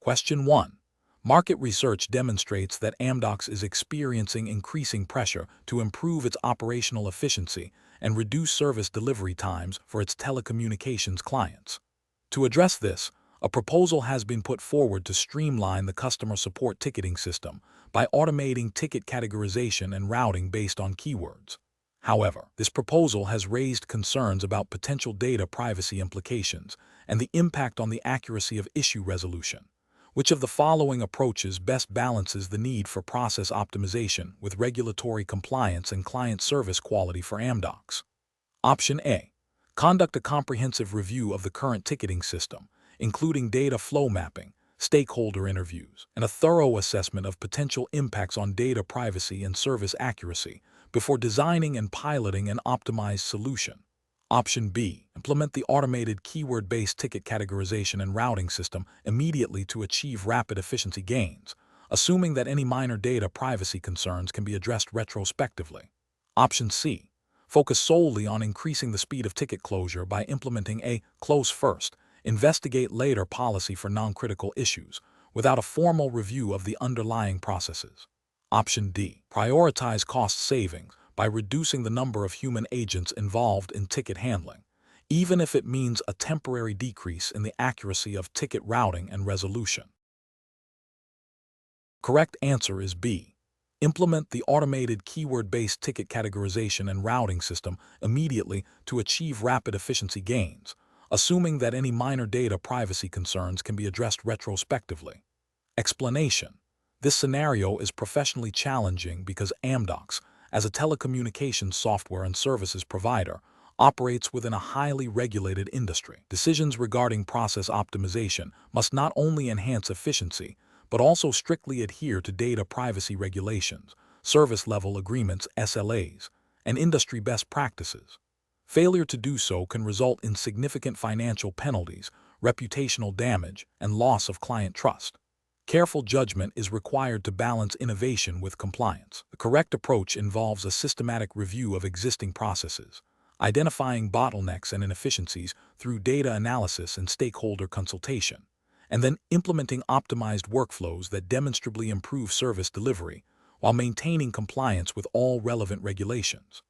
Question 1. Market research demonstrates that Amdocs is experiencing increasing pressure to improve its operational efficiency and reduce service delivery times for its telecommunications clients. To address this, a proposal has been put forward to streamline the customer support ticketing system by automating ticket categorization and routing based on keywords. However, this proposal has raised concerns about potential data privacy implications and the impact on the accuracy of issue resolution. Which of the following approaches best balances the need for process optimization with regulatory compliance and client service quality for Amdocs? Option A. Conduct a comprehensive review of the current ticketing system, including data flow mapping, stakeholder interviews, and a thorough assessment of potential impacts on data privacy and service accuracy before designing and piloting an optimized solution. Option B. Implement the automated keyword-based ticket categorization and routing system immediately to achieve rapid efficiency gains, assuming that any minor data privacy concerns can be addressed retrospectively. Option C. Focus solely on increasing the speed of ticket closure by implementing a close first, investigate later policy for non-critical issues, without a formal review of the underlying processes. Option D. Prioritize cost savings by reducing the number of human agents involved in ticket handling, even if it means a temporary decrease in the accuracy of ticket routing and resolution. Correct answer is B. Implement the automated keyword-based ticket categorization and routing system immediately to achieve rapid efficiency gains, assuming that any minor data privacy concerns can be addressed retrospectively. Explanation: this scenario is professionally challenging because Amdocs, as a telecommunications software and services provider, operates within a highly regulated industry. Decisions regarding process optimization must not only enhance efficiency, but also strictly adhere to data privacy regulations, service-level agreements (SLAs), and industry best practices. Failure to do so can result in significant financial penalties, reputational damage, and loss of client trust. Careful judgment is required to balance innovation with compliance. The correct approach involves a systematic review of existing processes, identifying bottlenecks and inefficiencies through data analysis and stakeholder consultation, and then implementing optimized workflows that demonstrably improve service delivery while maintaining compliance with all relevant regulations.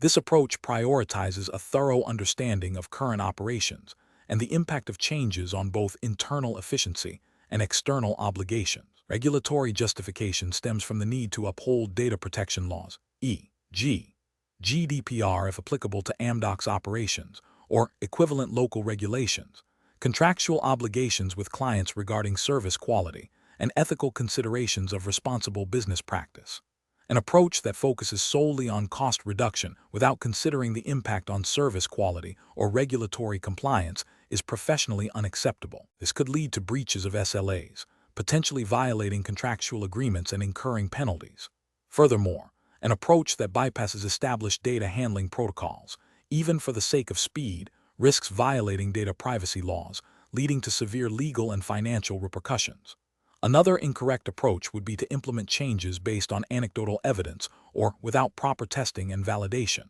This approach prioritizes a thorough understanding of current operations and the impact of changes on both internal efficiency and external obligations. Regulatory justification stems from the need to uphold data protection laws, e.g., GDPR if applicable to Amdocs operations, or equivalent local regulations, contractual obligations with clients regarding service quality, and ethical considerations of responsible business practice. An approach that focuses solely on cost reduction without considering the impact on service quality or regulatory compliance is professionally unacceptable. This could lead to breaches of SLAs, potentially violating contractual agreements and incurring penalties. Furthermore, an approach that bypasses established data handling protocols, even for the sake of speed, risks violating data privacy laws, leading to severe legal and financial repercussions. Another incorrect approach would be to implement changes based on anecdotal evidence or without proper testing and validation.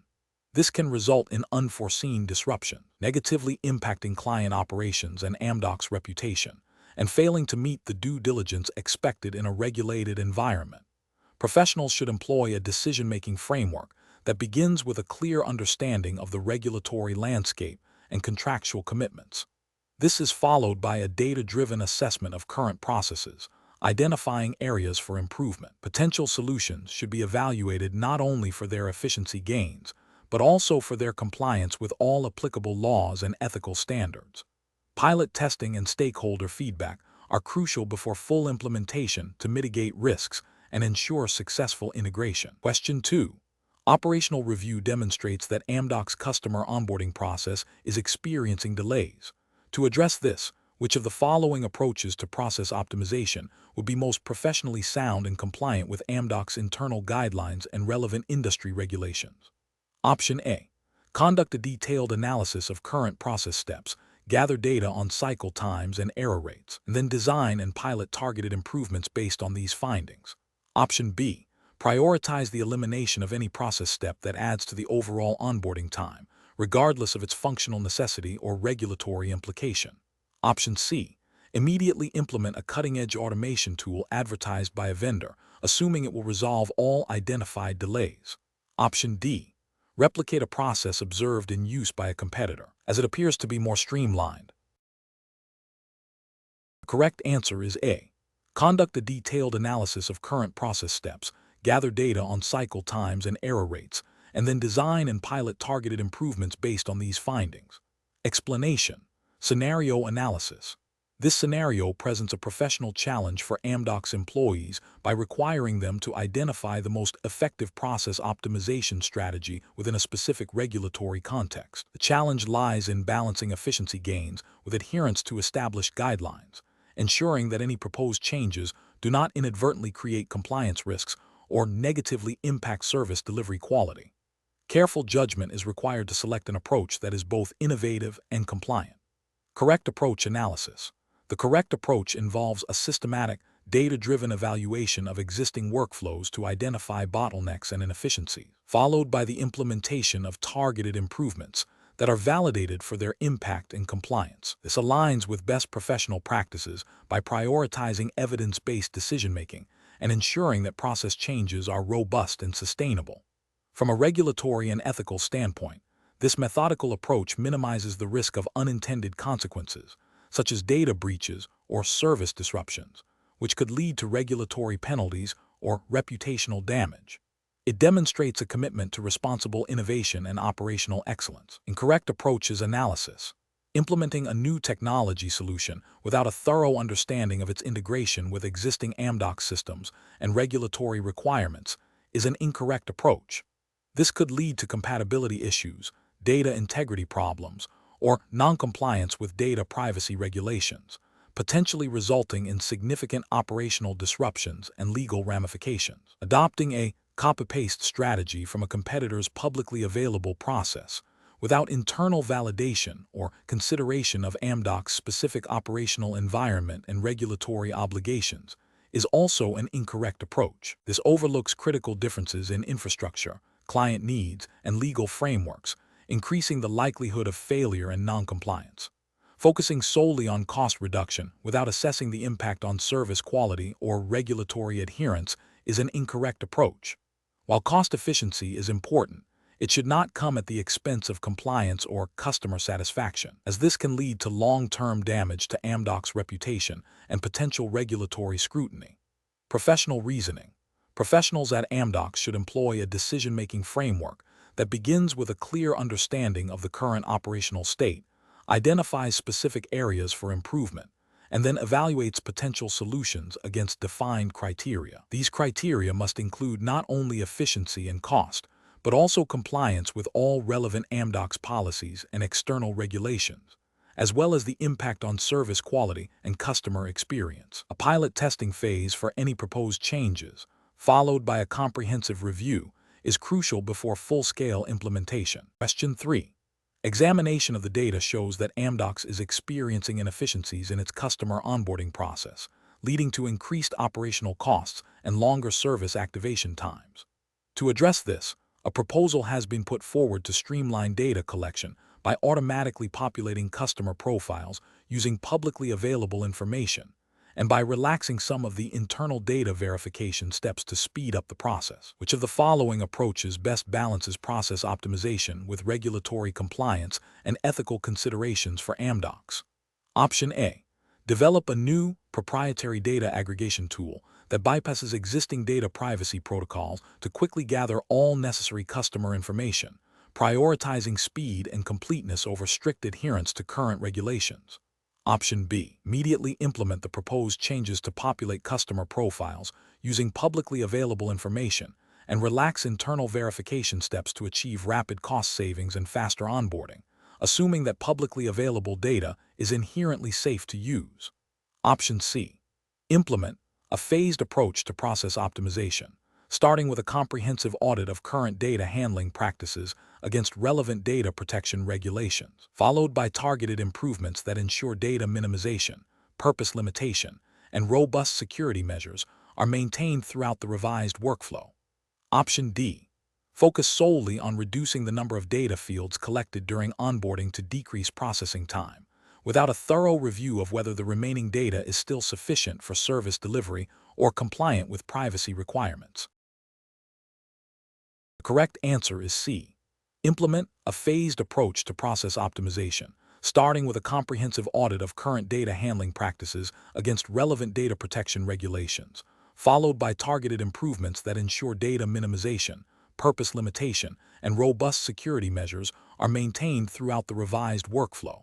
This can result in unforeseen disruption, negatively impacting client operations and Amdocs' reputation, and failing to meet the due diligence expected in a regulated environment. Professionals should employ a decision-making framework that begins with a clear understanding of the regulatory landscape and contractual commitments. This is followed by a data-driven assessment of current processes, identifying areas for improvement. Potential solutions should be evaluated not only for their efficiency gains, but also for their compliance with all applicable laws and ethical standards. Pilot testing and stakeholder feedback are crucial before full implementation to mitigate risks and ensure successful integration. Question 2. Operational review demonstrates that Amdocs' customer onboarding process is experiencing delays. To address this, which of the following approaches to process optimization would be most professionally sound and compliant with Amdocs' internal guidelines and relevant industry regulations? Option A. Conduct a detailed analysis of current process steps, gather data on cycle times and error rates, and then design and pilot targeted improvements based on these findings. Option B. Prioritize the elimination of any process step that adds to the overall onboarding time, regardless of its functional necessity or regulatory implication. Option C. Immediately implement a cutting-edge automation tool advertised by a vendor, assuming it will resolve all identified delays. Option D. Replicate a process observed in use by a competitor, as it appears to be more streamlined. The correct answer is A. Conduct a detailed analysis of current process steps, gather data on cycle times and error rates, and then design and pilot targeted improvements based on these findings. Explanation. Scenario analysis. This scenario presents a professional challenge for Amdocs employees by requiring them to identify the most effective process optimization strategy within a specific regulatory context. The challenge lies in balancing efficiency gains with adherence to established guidelines, ensuring that any proposed changes do not inadvertently create compliance risks or negatively impact service delivery quality. Careful judgment is required to select an approach that is both innovative and compliant. Correct approach analysis. The correct approach involves a systematic, data-driven evaluation of existing workflows to identify bottlenecks and inefficiencies, followed by the implementation of targeted improvements that are validated for their impact and compliance. This aligns with best professional practices by prioritizing evidence-based decision-making and ensuring that process changes are robust and sustainable. From a regulatory and ethical standpoint, this methodical approach minimizes the risk of unintended consequences, such as data breaches or service disruptions, which could lead to regulatory penalties or reputational damage. It demonstrates a commitment to responsible innovation and operational excellence. Incorrect approach is analysis. Implementing a new technology solution without a thorough understanding of its integration with existing Amdocs systems and regulatory requirements is an incorrect approach. This could lead to compatibility issues, data integrity problems, or non-compliance with data privacy regulations, potentially resulting in significant operational disruptions and legal ramifications. Adopting a copy-paste strategy from a competitor's publicly available process without internal validation or consideration of Amdocs' specific operational environment and regulatory obligations is also an incorrect approach. This overlooks critical differences in infrastructure, client needs, and legal frameworks, increasing the likelihood of failure and non-compliance. Focusing solely on cost reduction without assessing the impact on service quality or regulatory adherence is an incorrect approach. While cost efficiency is important, it should not come at the expense of compliance or customer satisfaction, as this can lead to long-term damage to Amdocs' reputation and potential regulatory scrutiny. Professional reasoning. Professionals at Amdocs should employ a decision-making framework that begins with a clear understanding of the current operational state, identifies specific areas for improvement, and then evaluates potential solutions against defined criteria. These criteria must include not only efficiency and cost, but also compliance with all relevant Amdocs policies and external regulations, as well as the impact on service quality and customer experience. A pilot testing phase for any proposed changes, followed by a comprehensive review, is crucial before full-scale implementation. Question 3. Examination of the data shows that Amdocs is experiencing inefficiencies in its customer onboarding process, leading to increased operational costs and longer service activation times. To address this, a proposal has been put forward to streamline data collection by automatically populating customer profiles using publicly available information, and by relaxing some of the internal data verification steps to speed up the process. Which of the following approaches best balances process optimization with regulatory compliance and ethical considerations for Amdocs? Option A. Develop a new, proprietary data aggregation tool that bypasses existing data privacy protocols to quickly gather all necessary customer information, prioritizing speed and completeness over strict adherence to current regulations. Option B. Immediately implement the proposed changes to populate customer profiles using publicly available information and relax internal verification steps to achieve rapid cost savings and faster onboarding, assuming that publicly available data is inherently safe to use. Option C. Implement a phased approach to process optimization, starting with a comprehensive audit of current data handling practices against relevant data protection regulations, followed by targeted improvements that ensure data minimization, purpose limitation, and robust security measures are maintained throughout the revised workflow. Option D. Focus solely on reducing the number of data fields collected during onboarding to decrease processing time, without a thorough review of whether the remaining data is still sufficient for service delivery or compliant with privacy requirements. The correct answer is C. Implement a phased approach to process optimization, starting with a comprehensive audit of current data handling practices against relevant data protection regulations, followed by targeted improvements that ensure data minimization, purpose limitation, and robust security measures are maintained throughout the revised workflow.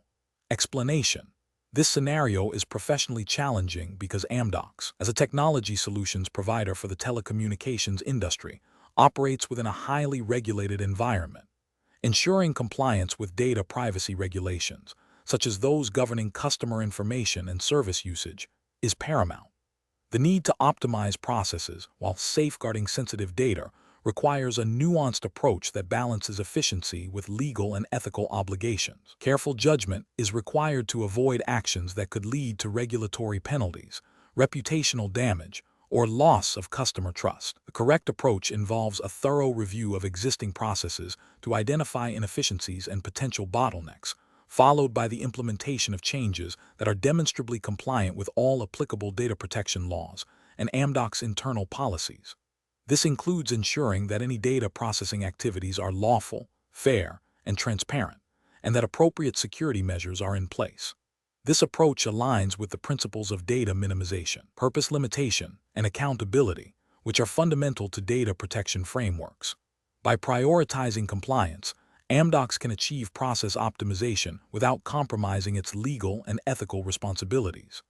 Explanation: this scenario is professionally challenging because Amdocs, as a technology solutions provider for the telecommunications industry, operates within a highly regulated environment. Ensuring compliance with data privacy regulations, such as those governing customer information and service usage, is paramount. The need to optimize processes while safeguarding sensitive data requires a nuanced approach that balances efficiency with legal and ethical obligations. Careful judgment is required to avoid actions that could lead to regulatory penalties, reputational damage, or loss of customer trust. The correct approach involves a thorough review of existing processes to identify inefficiencies and potential bottlenecks, followed by the implementation of changes that are demonstrably compliant with all applicable data protection laws and Amdocs' internal policies. This includes ensuring that any data processing activities are lawful, fair, and transparent, and that appropriate security measures are in place. This approach aligns with the principles of data minimization, purpose limitation, and accountability, which are fundamental to data protection frameworks. By prioritizing compliance, Amdocs can achieve process optimization without compromising its legal and ethical responsibilities.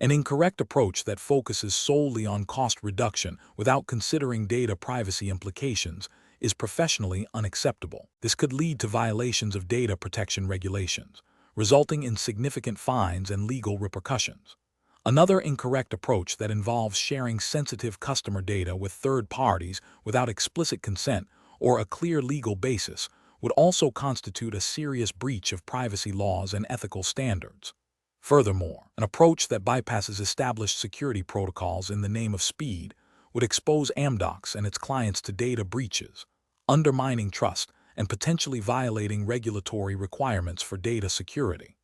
An incorrect approach that focuses solely on cost reduction without considering data privacy implications is professionally unacceptable. This could lead to violations of data protection regulations, resulting in significant fines and legal repercussions. Another incorrect approach that involves sharing sensitive customer data with third parties without explicit consent or a clear legal basis would also constitute a serious breach of privacy laws and ethical standards. Furthermore, an approach that bypasses established security protocols in the name of speed would expose Amdocs and its clients to data breaches, undermining trust and potentially violating regulatory requirements for data security.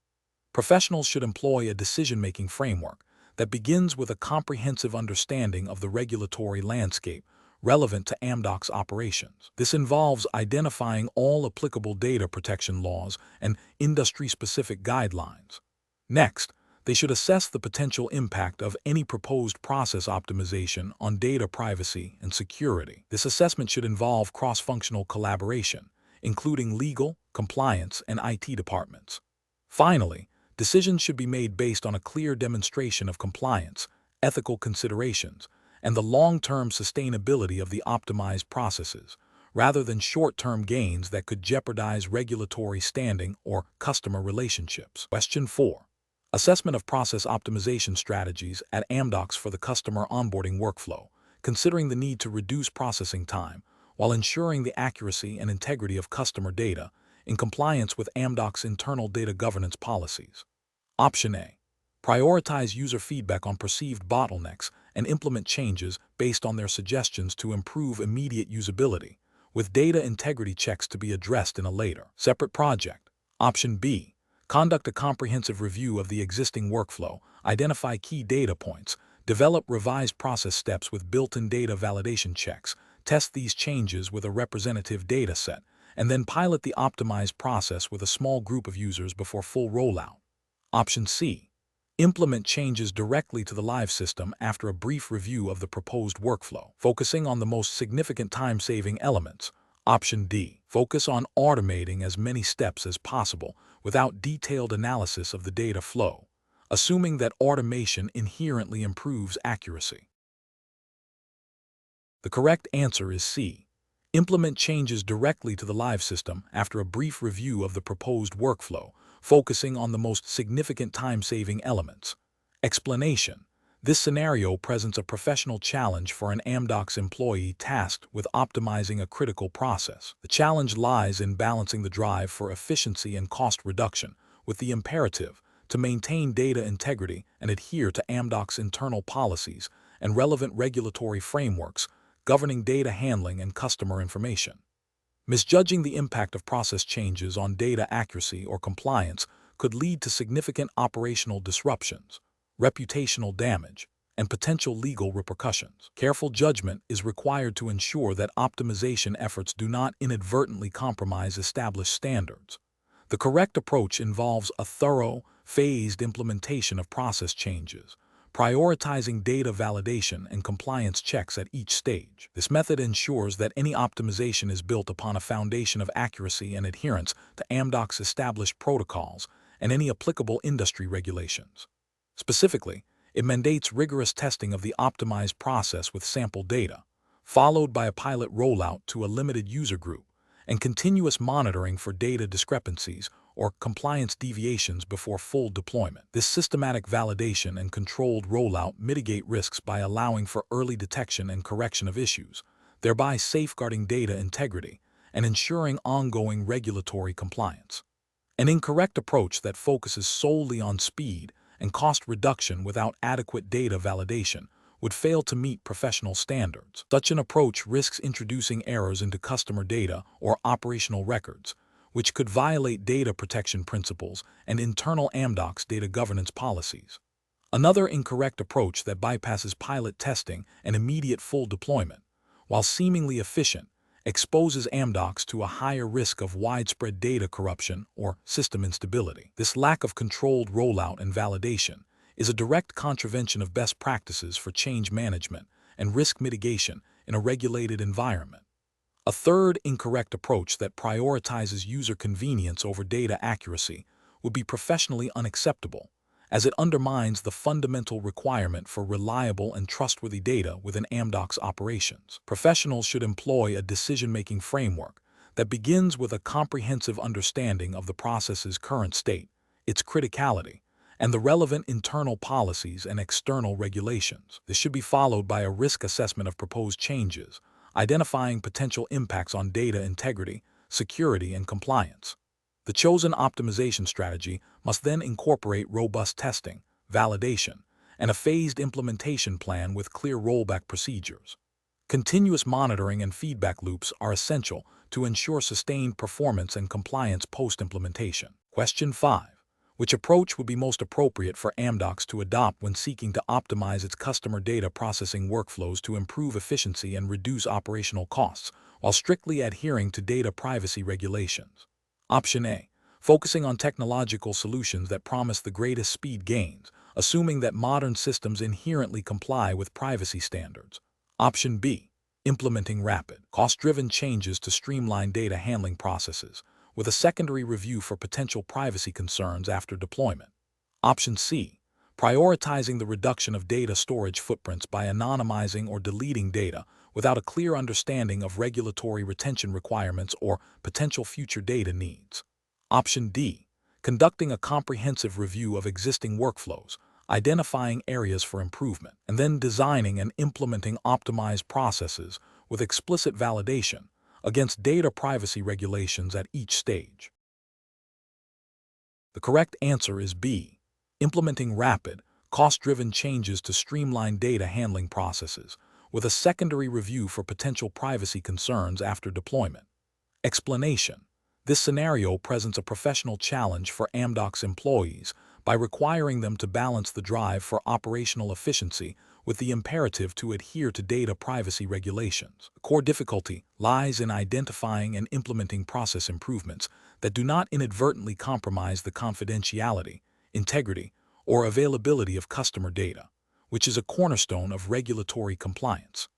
Professionals should employ a decision-making framework that begins with a comprehensive understanding of the regulatory landscape relevant to Amdocs operations. This involves identifying all applicable data protection laws and industry-specific guidelines. Next, they should assess the potential impact of any proposed process optimization on data privacy and security. This assessment should involve cross-functional collaboration, including legal, compliance, and IT departments. Finally, decisions should be made based on a clear demonstration of compliance, ethical considerations, and the long-term sustainability of the optimized processes, rather than short-term gains that could jeopardize regulatory standing or customer relationships. Question 4. Assessment of process optimization strategies at Amdocs for the customer onboarding workflow, considering the need to reduce processing time while ensuring the accuracy and integrity of customer data in compliance with Amdocs' internal data governance policies. Option A. Prioritize user feedback on perceived bottlenecks and implement changes based on their suggestions to improve immediate usability, with data integrity checks to be addressed in a later, separate project. Option B. Conduct a comprehensive review of the existing workflow, identify key data points, develop revised process steps with built-in data validation checks, test these changes with a representative data set, and then pilot the optimized process with a small group of users before full rollout. Option C. Implement changes directly to the live system after a brief review of the proposed workflow, focusing on the most significant time-saving elements. Option D. Focus on automating as many steps as possible without detailed analysis of the data flow, assuming that automation inherently improves accuracy. The correct answer is C. Implement changes directly to the live system after a brief review of the proposed workflow, focusing on the most significant time-saving elements. Explanation: this scenario presents a professional challenge for an Amdocs employee tasked with optimizing a critical process. The challenge lies in balancing the drive for efficiency and cost reduction with the imperative to maintain data integrity and adhere to Amdocs' internal policies and relevant regulatory frameworks governing data handling and customer information. Misjudging the impact of process changes on data accuracy or compliance could lead to significant operational disruptions, reputational damage, and potential legal repercussions. Careful judgment is required to ensure that optimization efforts do not inadvertently compromise established standards. The correct approach involves a thorough, phased implementation of process changes, prioritizing data validation and compliance checks at each stage. This method ensures that any optimization is built upon a foundation of accuracy and adherence to Amdocs' established protocols and any applicable industry regulations. Specifically, it mandates rigorous testing of the optimized process with sample data, followed by a pilot rollout to a limited user group, and continuous monitoring for data discrepancies or compliance deviations before full deployment. This systematic validation and controlled rollout mitigate risks by allowing for early detection and correction of issues, thereby safeguarding data integrity and ensuring ongoing regulatory compliance. An incorrect approach that focuses solely on speed and cost reduction without adequate data validation would fail to meet professional standards. Such an approach risks introducing errors into customer data or operational records, which could violate data protection principles and internal Amdocs data governance policies. Another incorrect approach that bypasses pilot testing and immediate full deployment, while seemingly efficient, exposes Amdocs to a higher risk of widespread data corruption or system instability. This lack of controlled rollout and validation is a direct contravention of best practices for change management and risk mitigation in a regulated environment. A third incorrect approach that prioritizes user convenience over data accuracy would be professionally unacceptable, as it undermines the fundamental requirement for reliable and trustworthy data within Amdocs operations. Professionals should employ a decision-making framework that begins with a comprehensive understanding of the process's current state, its criticality, and the relevant internal policies and external regulations. This should be followed by a risk assessment of proposed changes, identifying potential impacts on data integrity, security, and compliance. The chosen optimization strategy must then incorporate robust testing, validation, and a phased implementation plan with clear rollback procedures. Continuous monitoring and feedback loops are essential to ensure sustained performance and compliance post-implementation. Question 5. Which approach would be most appropriate for Amdocs to adopt when seeking to optimize its customer data processing workflows to improve efficiency and reduce operational costs, while strictly adhering to data privacy regulations? Option A. Focusing on technological solutions that promise the greatest speed gains, assuming that modern systems inherently comply with privacy standards. Option B. Implementing rapid, cost-driven changes to streamline data handling processes, with a secondary review for potential privacy concerns after deployment. Option C. Prioritizing the reduction of data storage footprints by anonymizing or deleting data without a clear understanding of regulatory retention requirements or potential future data needs. Option D. Conducting a comprehensive review of existing workflows, identifying areas for improvement, and then designing and implementing optimized processes with explicit validation against data privacy regulations at each stage. The correct answer is B. Implementing rapid, cost-driven changes to streamline data handling processes, with a secondary review for potential privacy concerns after deployment. Explanation: this scenario presents a professional challenge for Amdocs employees by requiring them to balance the drive for operational efficiency with the imperative to adhere to data privacy regulations. The core difficulty lies in identifying and implementing process improvements that do not inadvertently compromise the confidentiality, integrity, or availability of customer data, which is a cornerstone of regulatory compliance.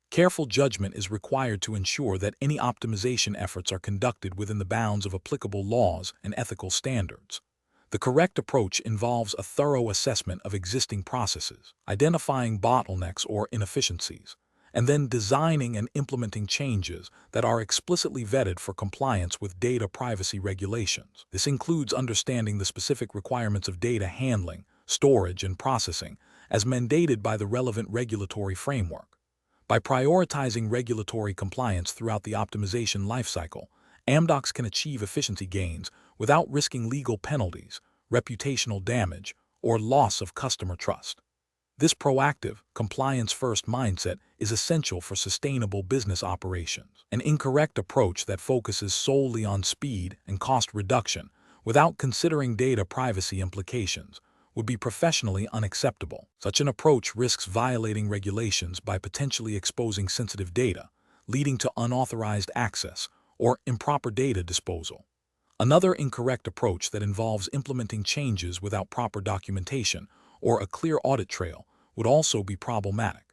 Careful judgment is required to ensure that any optimization efforts are conducted within the bounds of applicable laws and ethical standards. The correct approach involves a thorough assessment of existing processes, identifying bottlenecks or inefficiencies, and then designing and implementing changes that are explicitly vetted for compliance with data privacy regulations. This includes understanding the specific requirements of data handling, storage, and processing as mandated by the relevant regulatory framework. By prioritizing regulatory compliance throughout the optimization lifecycle, Amdocs can achieve efficiency gains without risking legal penalties, reputational damage, or loss of customer trust. This proactive, compliance-first mindset is essential for sustainable business operations. An incorrect approach that focuses solely on speed and cost reduction without considering data privacy implications would be professionally unacceptable. Such an approach risks violating regulations by potentially exposing sensitive data, leading to unauthorized access or improper data disposal. Another incorrect approach that involves implementing changes without proper documentation or a clear audit trail would also be problematic.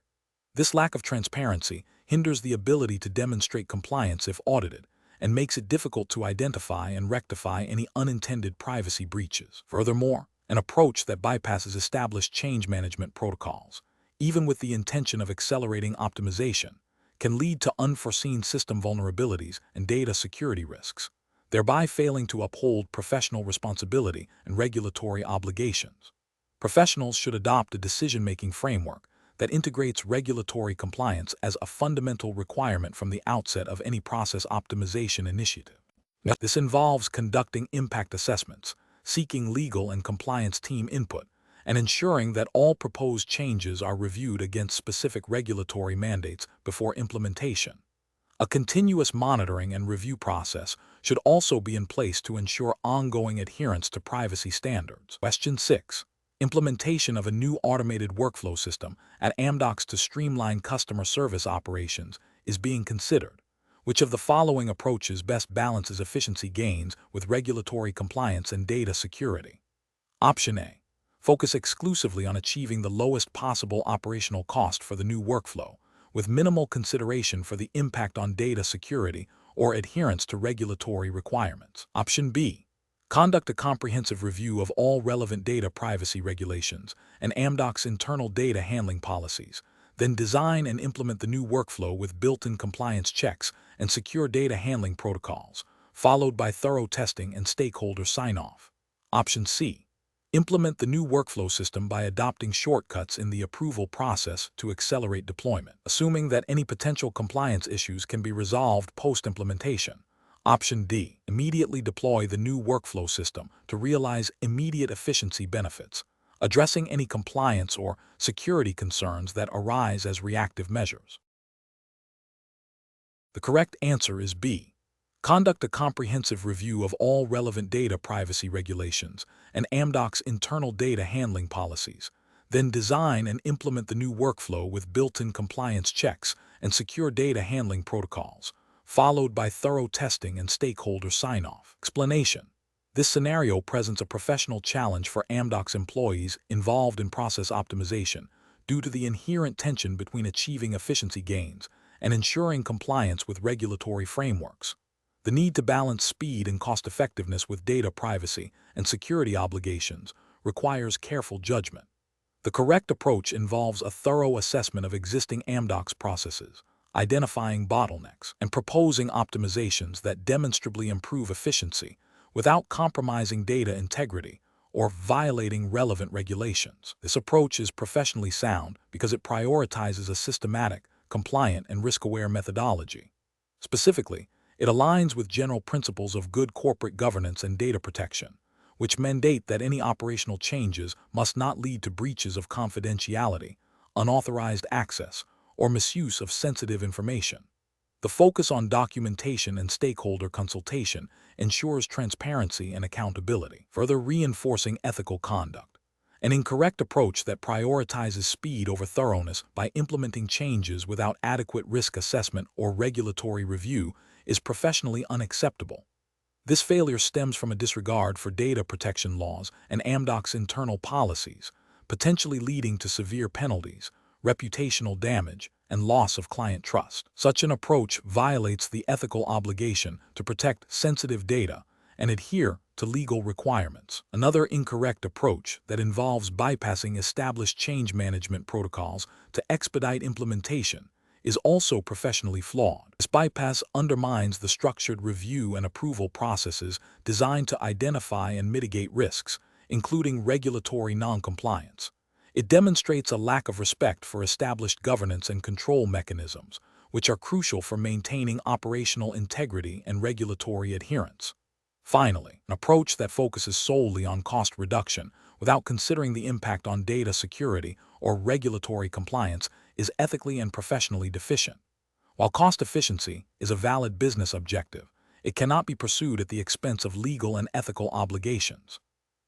This lack of transparency hinders the ability to demonstrate compliance if audited and makes it difficult to identify and rectify any unintended privacy breaches. Furthermore, an approach that bypasses established change management protocols, even with the intention of accelerating optimization, can lead to unforeseen system vulnerabilities and data security risks, thereby failing to uphold professional responsibility and regulatory obligations. Professionals should adopt a decision-making framework that integrates regulatory compliance as a fundamental requirement from the outset of any process optimization initiative. This involves conducting impact assessments, seeking legal and compliance team input, and ensuring that all proposed changes are reviewed against specific regulatory mandates before implementation. A continuous monitoring and review process should also be in place to ensure ongoing adherence to privacy standards. Question 6. Implementation of a new automated workflow system at Amdocs to streamline customer service operations is being considered. Which of the following approaches best balances efficiency gains with regulatory compliance and data security? Option A. Focus exclusively on achieving the lowest possible operational cost for the new workflow, with minimal consideration for the impact on data security or adherence to regulatory requirements. Option B. Conduct a comprehensive review of all relevant data privacy regulations and Amdocs' internal data handling policies, then design and implement the new workflow with built-in compliance checks and secure data handling protocols, followed by thorough testing and stakeholder sign-off. Option C. Implement the new workflow system by adopting shortcuts in the approval process to accelerate deployment, assuming that any potential compliance issues can be resolved post-implementation. Option D. Immediately deploy the new workflow system to realize immediate efficiency benefits, addressing any compliance or security concerns that arise as reactive measures. The correct answer is B. Conduct a comprehensive review of all relevant data privacy regulations and Amdocs' internal data handling policies, then design and implement the new workflow with built-in compliance checks and secure data handling protocols, followed by thorough testing and stakeholder sign-off. Explanation. This scenario presents a professional challenge for Amdocs employees involved in process optimization due to the inherent tension between achieving efficiency gains and ensuring compliance with regulatory frameworks. The need to balance speed and cost-effectiveness with data privacy and security obligations requires careful judgment. The correct approach involves a thorough assessment of existing Amdocs processes, identifying bottlenecks, and proposing optimizations that demonstrably improve efficiency without compromising data integrity or violating relevant regulations. This approach is professionally sound because it prioritizes a systematic, compliant, and risk-aware methodology. Specifically, it aligns with general principles of good corporate governance and data protection, which mandate that any operational changes must not lead to breaches of confidentiality, unauthorized access, or misuse of sensitive information. The focus on documentation and stakeholder consultation ensures transparency and accountability, further reinforcing ethical conduct. An incorrect approach that prioritizes speed over thoroughness by implementing changes without adequate risk assessment or regulatory review is professionally unacceptable. This failure stems from a disregard for data protection laws and Amdocs' internal policies, potentially leading to severe penalties, reputational damage, and loss of client trust. Such an approach violates the ethical obligation to protect sensitive data and adhere to legal requirements. Another incorrect approach that involves bypassing established change management protocols to expedite implementation is also professionally flawed. This bypass undermines the structured review and approval processes designed to identify and mitigate risks, including regulatory noncompliance. It demonstrates a lack of respect for established governance and control mechanisms, which are crucial for maintaining operational integrity and regulatory adherence. Finally, an approach that focuses solely on cost reduction without considering the impact on data security or regulatory compliance is ethically and professionally deficient. While cost efficiency is a valid business objective, it cannot be pursued at the expense of legal and ethical obligations.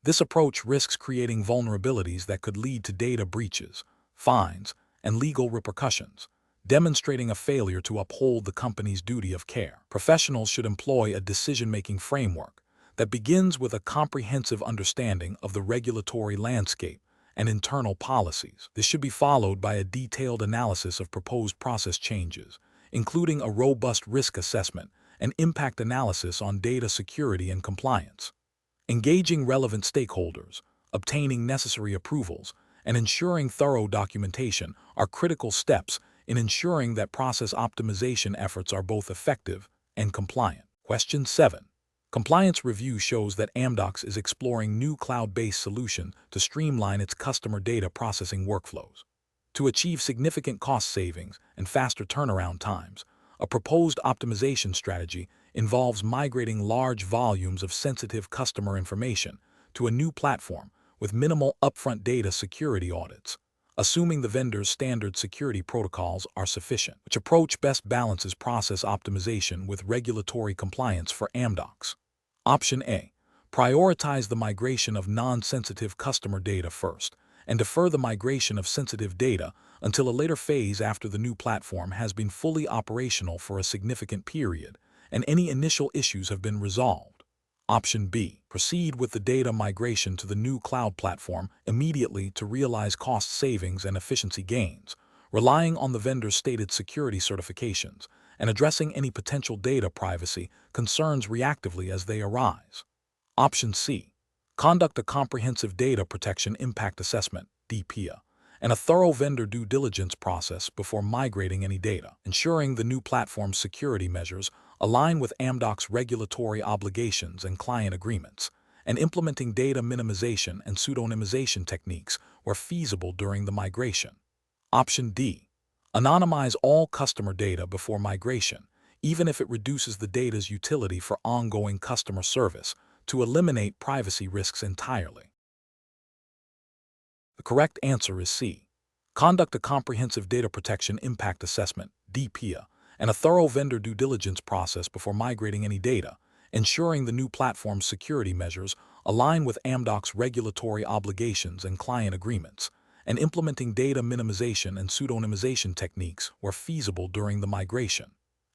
This approach risks creating vulnerabilities that could lead to data breaches, fines, and legal repercussions, demonstrating a failure to uphold the company's duty of care. Professionals should employ a decision-making framework that begins with a comprehensive understanding of the regulatory landscape and internal policies. This should be followed by a detailed analysis of proposed process changes, including a robust risk assessment and impact analysis on data security and compliance. Engaging relevant stakeholders, obtaining necessary approvals, and ensuring thorough documentation are critical steps in ensuring that process optimization efforts are both effective and compliant. Question 7. Compliance review shows that Amdocs is exploring new cloud-based solutions to streamline its customer data processing workflows. To achieve significant cost savings and faster turnaround times, a proposed optimization strategy involves migrating large volumes of sensitive customer information to a new platform with minimal upfront data security audits, assuming the vendor's standard security protocols are sufficient. Which approach best balances process optimization with regulatory compliance for Amdocs? Option A. Prioritize the migration of non-sensitive customer data first, and defer the migration of sensitive data until a later phase after the new platform has been fully operational for a significant period and any initial issues have been resolved. Option B. Proceed with the data migration to the new cloud platform immediately to realize cost savings and efficiency gains, relying on the vendor's stated security certifications and addressing any potential data privacy concerns reactively as they arise. Option C. Conduct a comprehensive data protection impact assessment, DPIA, and a thorough vendor due diligence process before migrating any data, ensuring the new platform's security measures align with Amdocs' regulatory obligations and client agreements, and implementing data minimization and pseudonymization techniques where feasible during the migration. Option D. Anonymize all customer data before migration, even if it reduces the data's utility for ongoing customer service, to eliminate privacy risks entirely. The correct answer is C. Conduct a comprehensive data protection impact assessment, DPIA, and a thorough vendor due diligence process before migrating any data, ensuring the new platform's security measures align with Amdocs' regulatory obligations and client agreements, and implementing data minimization and pseudonymization techniques where feasible during the migration.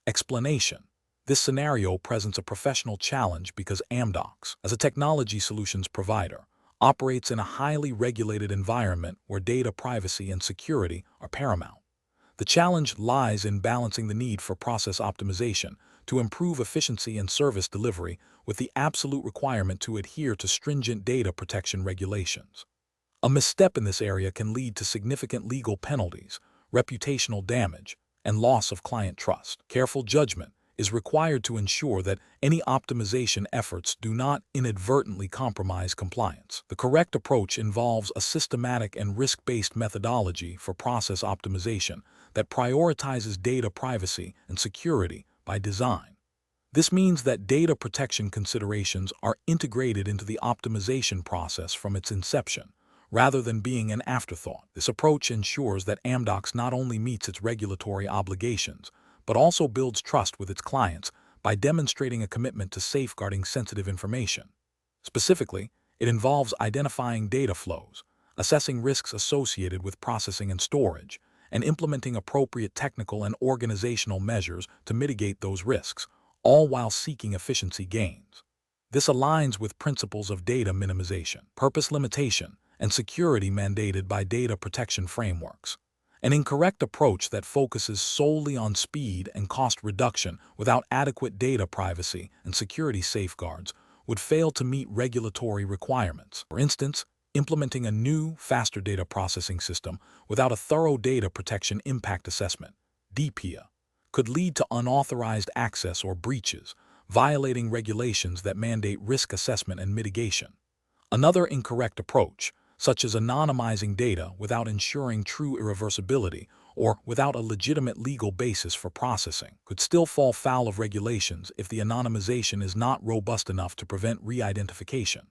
Explanation. This scenario presents a professional challenge because Amdocs, as a technology solutions provider, operates in a highly regulated environment where data privacy and security are paramount. The challenge lies in balancing the need for process optimization to improve efficiency and service delivery with the absolute requirement to adhere to stringent data protection regulations. A misstep in this area can lead to significant legal penalties, reputational damage, and loss of client trust. Careful judgment is required to ensure that any optimization efforts do not inadvertently compromise compliance. The correct approach involves a systematic and risk-based methodology for process optimization that prioritizes data privacy and security by design. This means that data protection considerations are integrated into the optimization process from its inception, rather than being an afterthought. This approach ensures that Amdocs not only meets its regulatory obligations, but also builds trust with its clients by demonstrating a commitment to safeguarding sensitive information. Specifically, it involves identifying data flows, assessing risks associated with processing and storage, and implementing appropriate technical and organizational measures to mitigate those risks, all while seeking efficiency gains. This aligns with principles of data minimization, purpose limitation, and security mandated by data protection frameworks. An incorrect approach that focuses solely on speed and cost reduction without adequate data privacy and security safeguards would fail to meet regulatory requirements. For instance, implementing a new, faster data processing system without a thorough data protection impact assessment, DPIA, could lead to unauthorized access or breaches, violating regulations that mandate risk assessment and mitigation. Another incorrect approach, such as anonymizing data without ensuring true irreversibility or without a legitimate legal basis for processing, could still fall foul of regulations if the anonymization is not robust enough to prevent re-identification.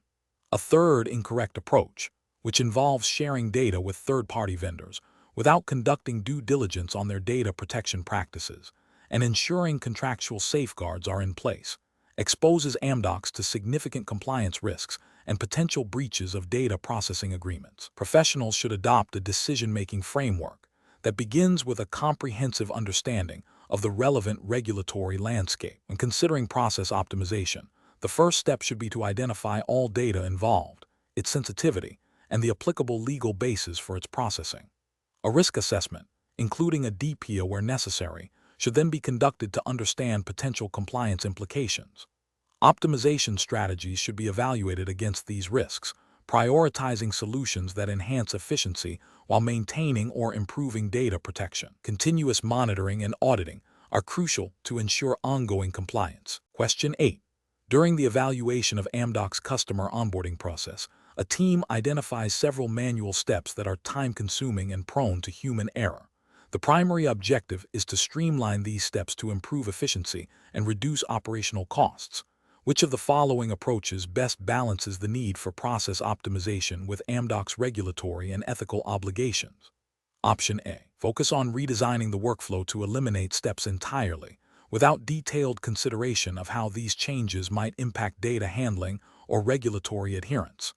A third incorrect approach, which involves sharing data with third-party vendors without conducting due diligence on their data protection practices and ensuring contractual safeguards are in place, exposes Amdocs to significant compliance risks and potential breaches of data processing agreements. Professionals should adopt a decision-making framework that begins with a comprehensive understanding of the relevant regulatory landscape. When considering process optimization, the first step should be to identify all data involved, its sensitivity, and the applicable legal basis for its processing. A risk assessment, including a DPIA where necessary, should then be conducted to understand potential compliance implications. Optimization strategies should be evaluated against these risks, prioritizing solutions that enhance efficiency while maintaining or improving data protection. Continuous monitoring and auditing are crucial to ensure ongoing compliance. Question 8. During the evaluation of Amdocs' customer onboarding process, a team identifies several manual steps that are time-consuming and prone to human error. The primary objective is to streamline these steps to improve efficiency and reduce operational costs. Which of the following approaches best balances the need for process optimization with Amdocs' regulatory and ethical obligations? Option A. Focus on redesigning the workflow to eliminate steps entirely, without detailed consideration of how these changes might impact data handling or regulatory adherence.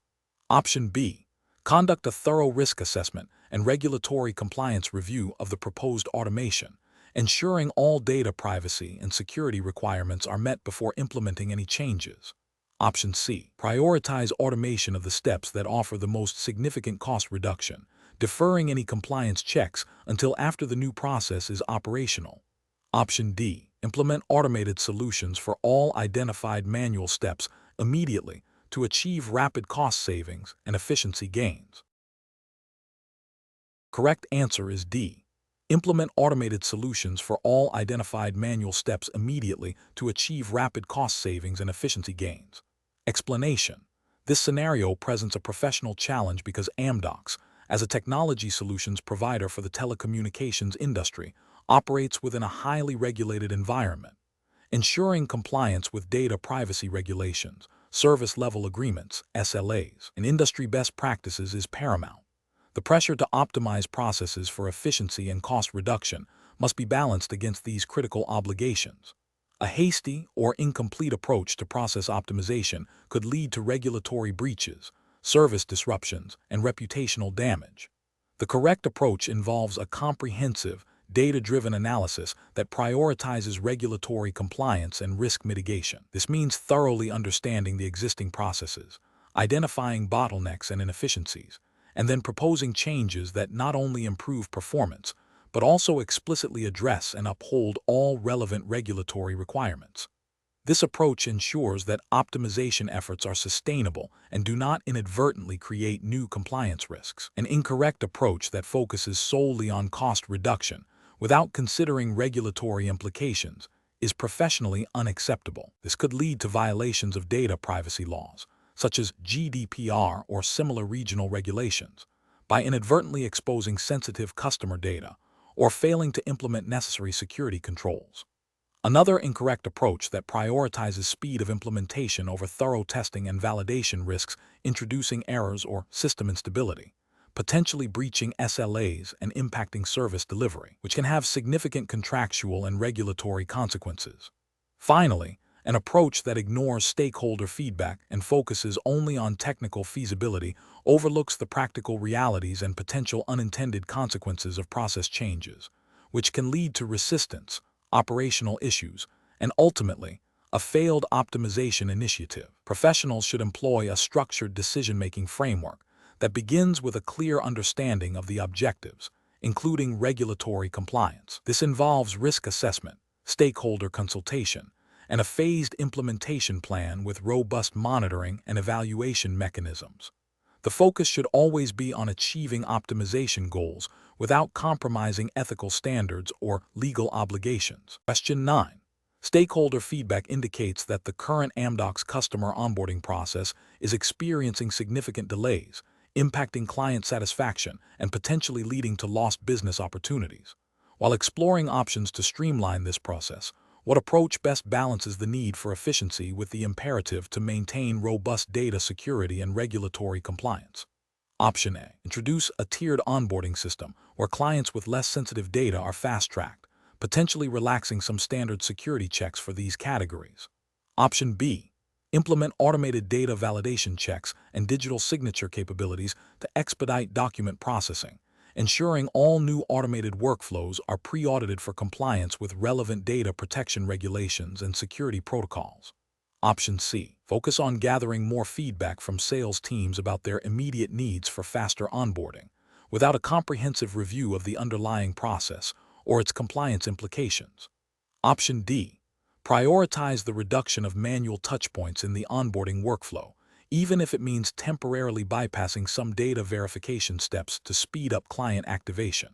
Option B. Conduct a thorough risk assessment and regulatory compliance review of the proposed automation, ensuring all data privacy and security requirements are met before implementing any changes. Option C. Prioritize automation of the steps that offer the most significant cost reduction, deferring any compliance checks until after the new process is operational. Option D. Implement automated solutions for all identified manual steps immediately to achieve rapid cost savings and efficiency gains. Correct answer is D. Implement automated solutions for all identified manual steps immediately to achieve rapid cost savings and efficiency gains. Explanation. This scenario presents a professional challenge because Amdocs, as a technology solutions provider for the telecommunications industry, operates within a highly regulated environment. Ensuring compliance with data privacy regulations, service-level agreements, SLAs, and industry best practices is paramount. The pressure to optimize processes for efficiency and cost reduction must be balanced against these critical obligations. A hasty or incomplete approach to process optimization could lead to regulatory breaches, service disruptions, and reputational damage. The correct approach involves a comprehensive, data-driven analysis that prioritizes regulatory compliance and risk mitigation. This means thoroughly understanding the existing processes, identifying bottlenecks and inefficiencies, and then proposing changes that not only improve performance, but also explicitly address and uphold all relevant regulatory requirements. This approach ensures that optimization efforts are sustainable and do not inadvertently create new compliance risks. An incorrect approach that focuses solely on cost reduction without considering regulatory implications is professionally unacceptable. This could lead to violations of data privacy laws, such as GDPR or similar regional regulations, by inadvertently exposing sensitive customer data or failing to implement necessary security controls. Another incorrect approach that prioritizes speed of implementation over thorough testing and validation risks introducing errors or system instability, potentially breaching SLAs and impacting service delivery, which can have significant contractual and regulatory consequences. Finally, an approach that ignores stakeholder feedback and focuses only on technical feasibility overlooks the practical realities and potential unintended consequences of process changes, which can lead to resistance, operational issues, and ultimately, a failed optimization initiative. Professionals should employ a structured decision-making framework that begins with a clear understanding of the objectives, including regulatory compliance. This involves risk assessment, stakeholder consultation, and a phased implementation plan with robust monitoring and evaluation mechanisms. The focus should always be on achieving optimization goals without compromising ethical standards or legal obligations. Question 9. Stakeholder feedback indicates that the current Amdocs customer onboarding process is experiencing significant delays, impacting client satisfaction and potentially leading to lost business opportunities. While exploring options to streamline this process, what approach best balances the need for efficiency with the imperative to maintain robust data security and regulatory compliance? Option A. Introduce a tiered onboarding system where clients with less sensitive data are fast-tracked, potentially relaxing some standard security checks for these categories. Option B. Implement automated data validation checks and digital signature capabilities to expedite document processing, ensuring all new automated workflows are pre-audited for compliance with relevant data protection regulations and security protocols. Option C. Focus on gathering more feedback from sales teams about their immediate needs for faster onboarding, without a comprehensive review of the underlying process or its compliance implications. Option D. Prioritize the reduction of manual touchpoints in the onboarding workflow, even if it means temporarily bypassing some data verification steps to speed up client activation.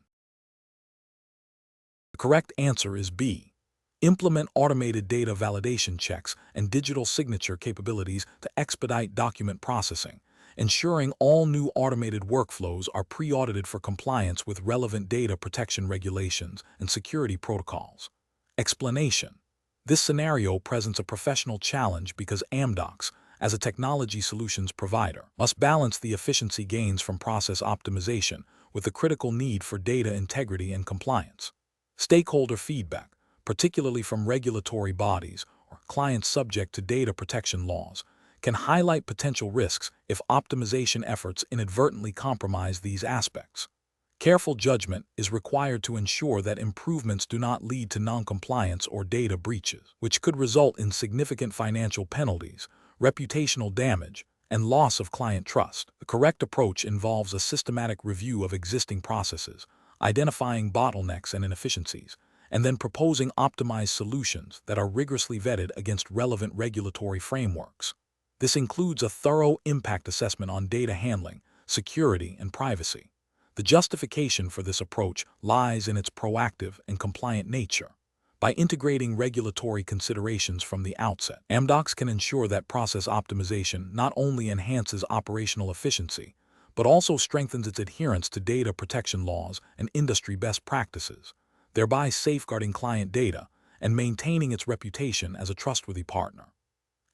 The correct answer is B. Implement automated data validation checks and digital signature capabilities to expedite document processing, ensuring all new automated workflows are pre-audited for compliance with relevant data protection regulations and security protocols. Explanation. This scenario presents a professional challenge because Amdocs, as a technology solutions provider, must balance the efficiency gains from process optimization with the critical need for data integrity and compliance. Stakeholder feedback, particularly from regulatory bodies or clients subject to data protection laws, can highlight potential risks if optimization efforts inadvertently compromise these aspects. Careful judgment is required to ensure that improvements do not lead to noncompliance or data breaches, which could result in significant financial penalties, reputational damage, and loss of client trust. The correct approach involves a systematic review of existing processes, identifying bottlenecks and inefficiencies, and then proposing optimized solutions that are rigorously vetted against relevant regulatory frameworks. This includes a thorough impact assessment on data handling, security, and privacy. The justification for this approach lies in its proactive and compliant nature. By integrating regulatory considerations from the outset, Amdocs can ensure that process optimization not only enhances operational efficiency, but also strengthens its adherence to data protection laws and industry best practices, thereby safeguarding client data and maintaining its reputation as a trustworthy partner.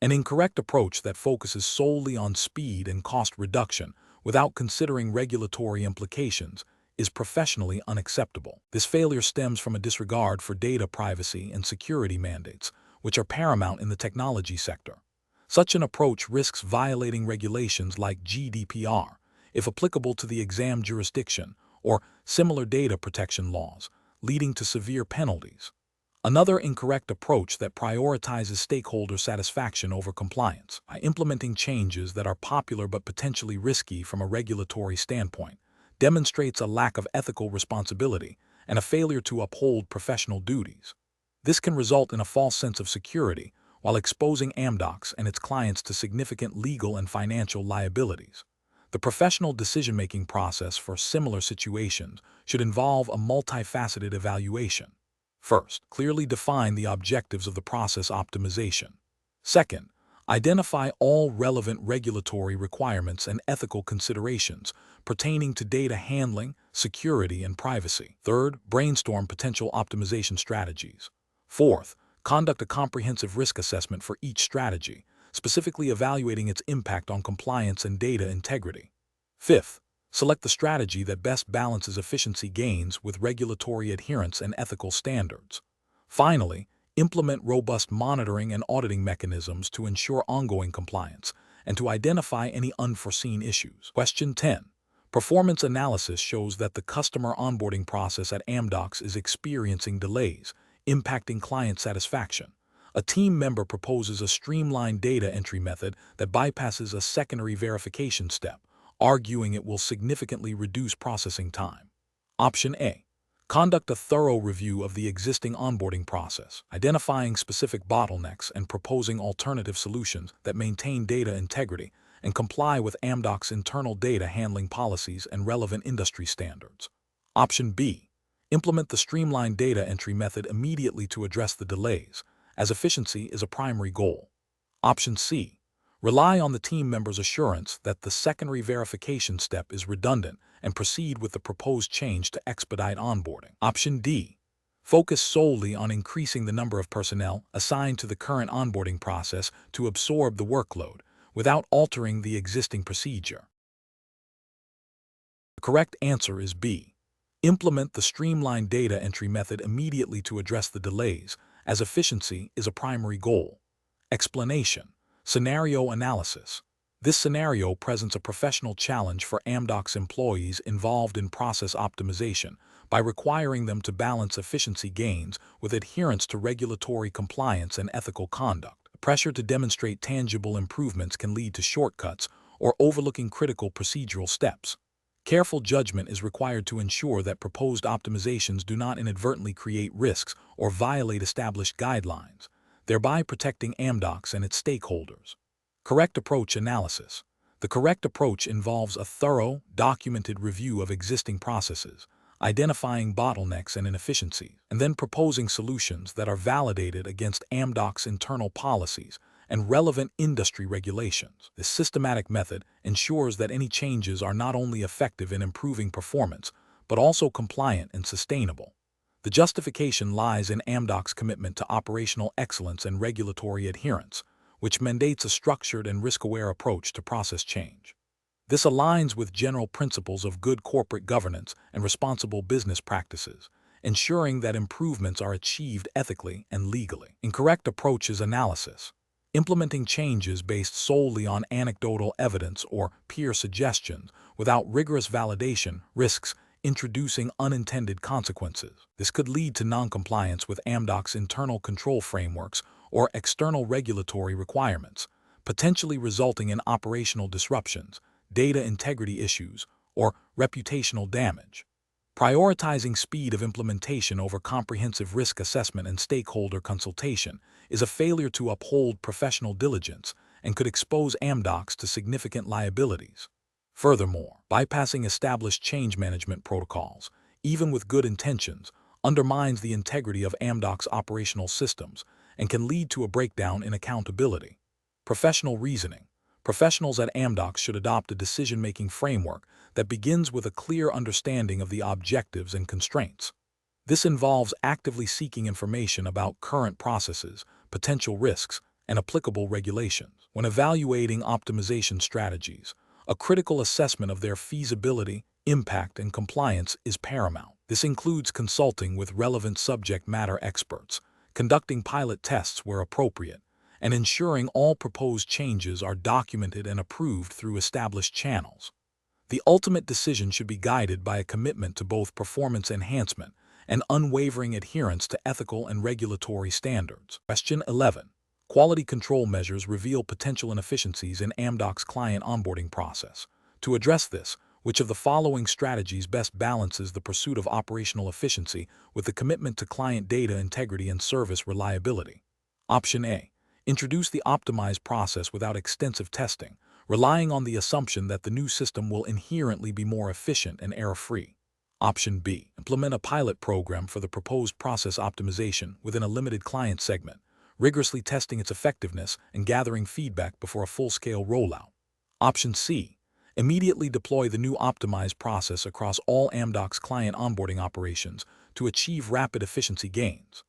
An incorrect approach that focuses solely on speed and cost reduction without considering regulatory implications is professionally unacceptable. This failure stems from a disregard for data privacy and security mandates, which are paramount in the technology sector. Such an approach risks violating regulations like GDPR, if applicable to the exam jurisdiction, or similar data protection laws, leading to severe penalties. Another incorrect approach that prioritizes stakeholder satisfaction over compliance by implementing changes that are popular but potentially risky from a regulatory standpoint demonstrates a lack of ethical responsibility and a failure to uphold professional duties. This can result in a false sense of security while exposing Amdocs and its clients to significant legal and financial liabilities. The professional decision-making process for similar situations should involve a multifaceted evaluation. First, clearly define the objectives of the process optimization. Second, identify all relevant regulatory requirements and ethical considerations pertaining to data handling, security, and privacy. Third, brainstorm potential optimization strategies. Fourth, conduct a comprehensive risk assessment for each strategy, specifically evaluating its impact on compliance and data integrity. Fifth, select the strategy that best balances efficiency gains with regulatory adherence and ethical standards. Finally, implement robust monitoring and auditing mechanisms to ensure ongoing compliance and to identify any unforeseen issues. Question 10. Performance analysis shows that the customer onboarding process at Amdocs is experiencing delays, impacting client satisfaction. A team member proposes a streamlined data entry method that bypasses a secondary verification step, arguing it will significantly reduce processing time. Option A. Conduct a thorough review of the existing onboarding process, identifying specific bottlenecks and proposing alternative solutions that maintain data integrity and comply with Amdocs' internal data handling policies and relevant industry standards. Option B. Implement the streamlined data entry method immediately to address the delays, as efficiency is a primary goal. Option C. Rely on the team member's assurance that the secondary verification step is redundant and proceed with the proposed change to expedite onboarding. Option D. Focus solely on increasing the number of personnel assigned to the current onboarding process to absorb the workload without altering the existing procedure. The correct answer is B. Implement the streamlined data entry method immediately to address the delays, as efficiency is a primary goal. Explanation. Scenario analysis. This scenario presents a professional challenge for Amdocs employees involved in process optimization by requiring them to balance efficiency gains with adherence to regulatory compliance and ethical conduct. The pressure to demonstrate tangible improvements can lead to shortcuts or overlooking critical procedural steps. Careful judgment is required to ensure that proposed optimizations do not inadvertently create risks or violate established guidelines, thereby protecting Amdocs and its stakeholders. Correct approach analysis. The correct approach involves a thorough, documented review of existing processes, identifying bottlenecks and inefficiencies, and then proposing solutions that are validated against Amdocs' internal policies and relevant industry regulations. This systematic method ensures that any changes are not only effective in improving performance, but also compliant and sustainable. The justification lies in Amdocs' commitment to operational excellence and regulatory adherence, which mandates a structured and risk-aware approach to process change. This aligns with general principles of good corporate governance and responsible business practices, ensuring that improvements are achieved ethically and legally. Incorrect approach is analysis. Implementing changes based solely on anecdotal evidence or peer suggestions without rigorous validation risks introducing unintended consequences. This could lead to noncompliance with Amdocs' internal control frameworks or external regulatory requirements, potentially resulting in operational disruptions, data integrity issues, or reputational damage. Prioritizing speed of implementation over comprehensive risk assessment and stakeholder consultation is a failure to uphold professional diligence and could expose Amdocs to significant liabilities. Furthermore, bypassing established change management protocols, even with good intentions, undermines the integrity of Amdocs' operational systems and can lead to a breakdown in accountability. Professional reasoning. Professionals at Amdocs should adopt a decision-making framework that begins with a clear understanding of the objectives and constraints. This involves actively seeking information about current processes, potential risks, and applicable regulations. When evaluating optimization strategies, a critical assessment of their feasibility, impact, and compliance is paramount. This includes consulting with relevant subject matter experts, conducting pilot tests where appropriate, and ensuring all proposed changes are documented and approved through established channels. The ultimate decision should be guided by a commitment to both performance enhancement and unwavering adherence to ethical and regulatory standards. Question 11. Quality control measures reveal potential inefficiencies in Amdocs' client onboarding process. To address this, which of the following strategies best balances the pursuit of operational efficiency with the commitment to client data integrity and service reliability? Option A. Introduce the optimized process without extensive testing, relying on the assumption that the new system will inherently be more efficient and error-free. Option B. Implement a pilot program for the proposed process optimization within a limited client segment, rigorously testing its effectiveness and gathering feedback before a full-scale rollout. Option C. Immediately deploy the new optimized process across all Amdocs client onboarding operations to achieve rapid efficiency gains.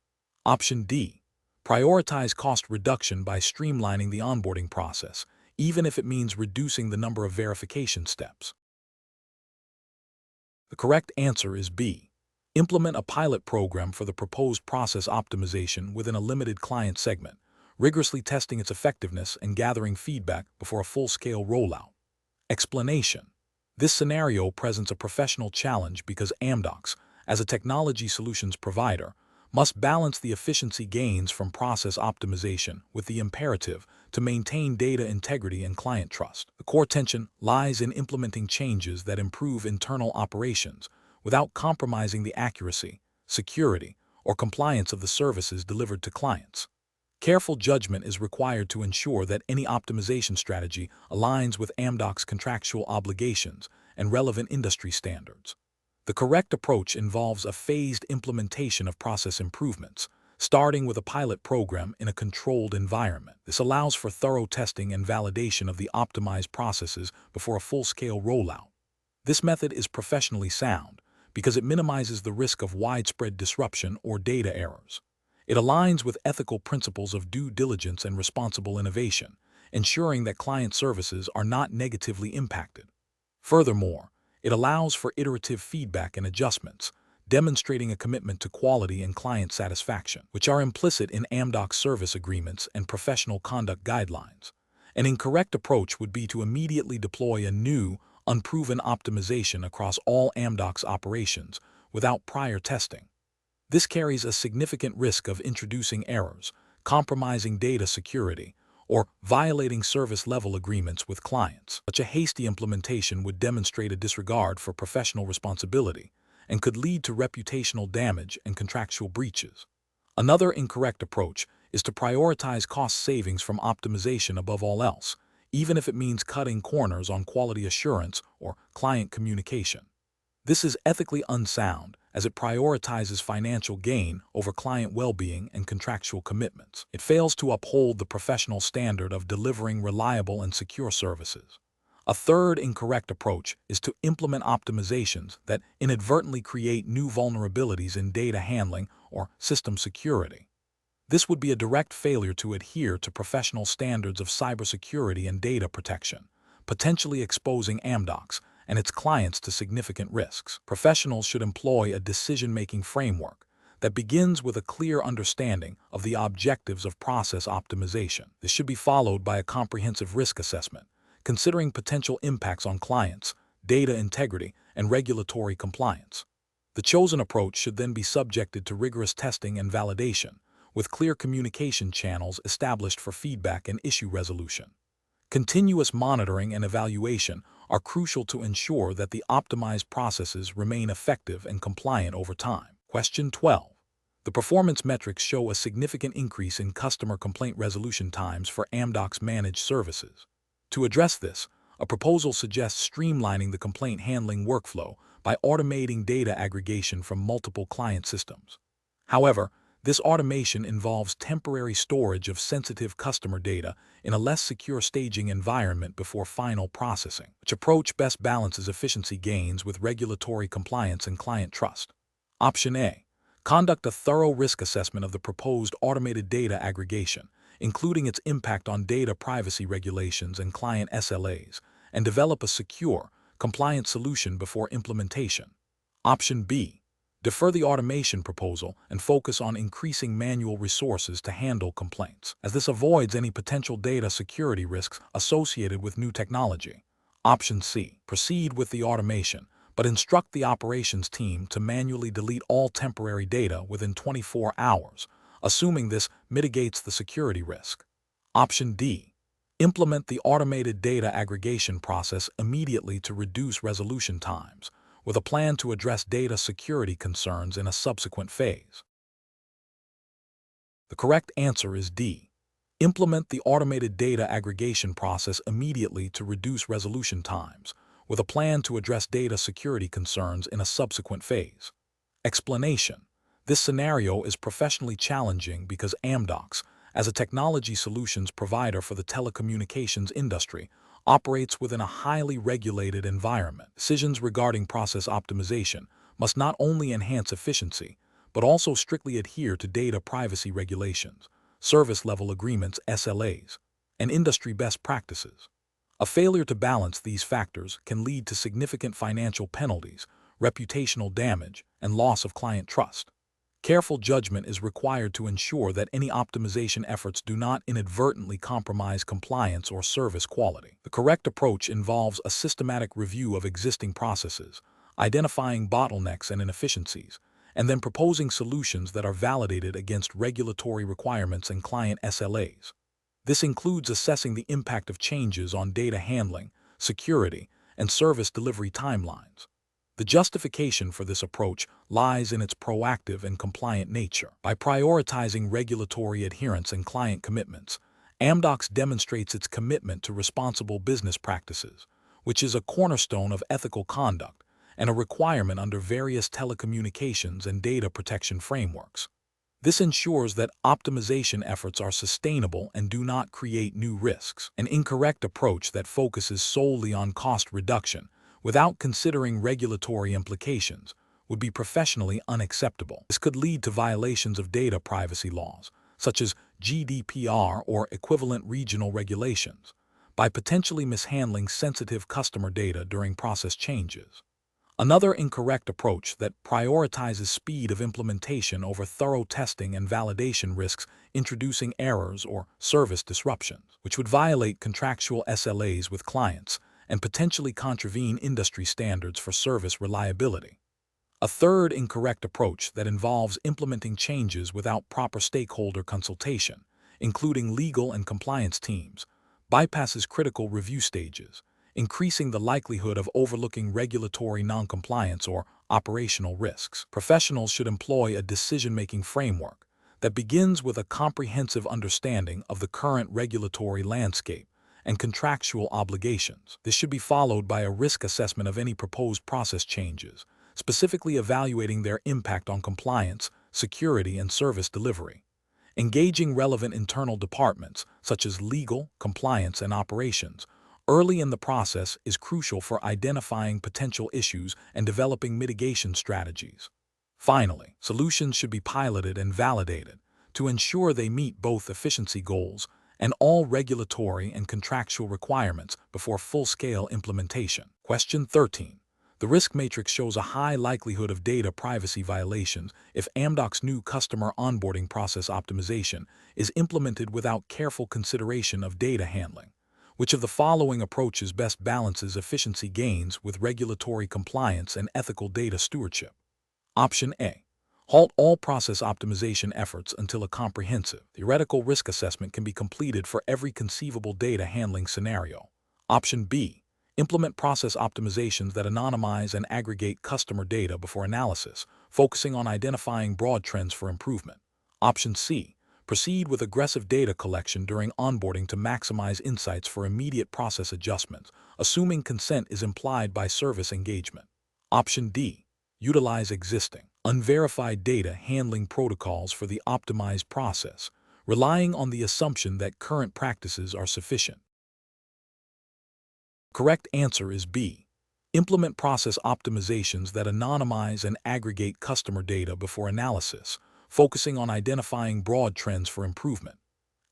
Option D. Prioritize cost reduction by streamlining the onboarding process, even if it means reducing the number of verification steps. The correct answer is B. Implement a pilot program for the proposed process optimization within a limited client segment, rigorously testing its effectiveness and gathering feedback before a full-scale rollout. Explanation. This scenario presents a professional challenge because Amdocs, as a technology solutions provider, must balance the efficiency gains from process optimization with the imperative to maintain data integrity and client trust. The core tension lies in implementing changes that improve internal operations without compromising the accuracy, security, or compliance of the services delivered to clients. Careful judgment is required to ensure that any optimization strategy aligns with Amdocs' contractual obligations and relevant industry standards. The correct approach involves a phased implementation of process improvements, starting with a pilot program in a controlled environment. This allows for thorough testing and validation of the optimized processes before a full-scale rollout. This method is professionally sound because it minimizes the risk of widespread disruption or data errors. It aligns with ethical principles of due diligence and responsible innovation, ensuring that client services are not negatively impacted. Furthermore, it allows for iterative feedback and adjustments, demonstrating a commitment to quality and client satisfaction, which are implicit in Amdocs service agreements and professional conduct guidelines. An incorrect approach would be to immediately deploy a new, unproven optimization across all Amdocs operations without prior testing. This carries a significant risk of introducing errors, compromising data security, or violating service-level agreements with clients. Such a hasty implementation would demonstrate a disregard for professional responsibility and could lead to reputational damage and contractual breaches. Another incorrect approach is to prioritize cost savings from optimization above all else, even if it means cutting corners on quality assurance or client communication. This is ethically unsound, as it prioritizes financial gain over client well-being and contractual commitments. It fails to uphold the professional standard of delivering reliable and secure services. A third incorrect approach is to implement optimizations that inadvertently create new vulnerabilities in data handling or system security. This would be a direct failure to adhere to professional standards of cybersecurity and data protection, potentially exposing Amdocs and its clients to significant risks. Professionals should employ a decision-making framework that begins with a clear understanding of the objectives of process optimization. This should be followed by a comprehensive risk assessment, considering potential impacts on clients, data integrity, and regulatory compliance. The chosen approach should then be subjected to rigorous testing and validation, with clear communication channels established for feedback and issue resolution. Continuous monitoring and evaluation are crucial to ensure that the optimized processes remain effective and compliant over time. Question 12. The performance metrics show a significant increase in customer complaint resolution times for Amdocs managed services. To address this, a proposal suggests streamlining the complaint handling workflow by automating data aggregation from multiple client systems. However, this automation involves temporary storage of sensitive customer data in a less secure staging environment before final processing, which approach best balances efficiency gains with regulatory compliance and client trust. Option A. Conduct a thorough risk assessment of the proposed automated data aggregation, including its impact on data privacy regulations and client SLAs, and develop a secure, compliant solution before implementation. Option B. Defer the automation proposal and focus on increasing manual resources to handle complaints, as this avoids any potential data security risks associated with new technology. Option C. Proceed with the automation, but instruct the operations team to manually delete all temporary data within 24 hours, assuming this mitigates the security risk. Option D. Implement the automated data aggregation process immediately to reduce resolution times, with a plan to address data security concerns in a subsequent phase. The correct answer is D. Implement the automated data aggregation process immediately to reduce resolution times, with a plan to address data security concerns in a subsequent phase. Explanation: this scenario is professionally challenging because Amdocs, as a technology solutions provider for the telecommunications industry, operates within a highly regulated environment. Decisions regarding process optimization must not only enhance efficiency, but also strictly adhere to data privacy regulations, service-level agreements (SLAs), and industry best practices. A failure to balance these factors can lead to significant financial penalties, reputational damage, and loss of client trust. Careful judgment is required to ensure that any optimization efforts do not inadvertently compromise compliance or service quality. The correct approach involves a systematic review of existing processes, identifying bottlenecks and inefficiencies, and then proposing solutions that are validated against regulatory requirements and client SLAs. This includes assessing the impact of changes on data handling, security, and service delivery timelines. The justification for this approach lies in its proactive and compliant nature. By prioritizing regulatory adherence and client commitments, Amdocs demonstrates its commitment to responsible business practices, which is a cornerstone of ethical conduct and a requirement under various telecommunications and data protection frameworks. This ensures that optimization efforts are sustainable and do not create new risks. An incorrect approach that focuses solely on cost reduction without considering regulatory implications would be professionally unacceptable. This could lead to violations of data privacy laws, such as GDPR or equivalent regional regulations, by potentially mishandling sensitive customer data during process changes. Another incorrect approach that prioritizes speed of implementation over thorough testing and validation risks introducing errors or service disruptions, which would violate contractual SLAs with clients and potentially contravene industry standards for service reliability. A third incorrect approach that involves implementing changes without proper stakeholder consultation, including legal and compliance teams, bypasses critical review stages, increasing the likelihood of overlooking regulatory noncompliance or operational risks. Professionals should employ a decision-making framework that begins with a comprehensive understanding of the current regulatory landscape and contractual obligations. This should be followed by a risk assessment of any proposed process changes, specifically evaluating their impact on compliance, security, and service delivery. Engaging relevant internal departments, such as legal, compliance, and operations, early in the process is crucial for identifying potential issues and developing mitigation strategies. Finally, solutions should be piloted and validated to ensure they meet both efficiency goals and all regulatory and contractual requirements before full-scale implementation. Question 13. The risk matrix shows a high likelihood of data privacy violations if Amdocs' new customer onboarding process optimization is implemented without careful consideration of data handling. Which of the following approaches best balances efficiency gains with regulatory compliance and ethical data stewardship? Option A. Halt all process optimization efforts until a comprehensive, theoretical risk assessment can be completed for every conceivable data handling scenario. Option B. Implement process optimizations that anonymize and aggregate customer data before analysis, focusing on identifying broad trends for improvement. Option C. Proceed with aggressive data collection during onboarding to maximize insights for immediate process adjustments, assuming consent is implied by service engagement. Option D. Utilize existing, unverified data handling protocols for the optimized process, relying on the assumption that current practices are sufficient. Correct answer is B. Implement process optimizations that anonymize and aggregate customer data before analysis, focusing on identifying broad trends for improvement.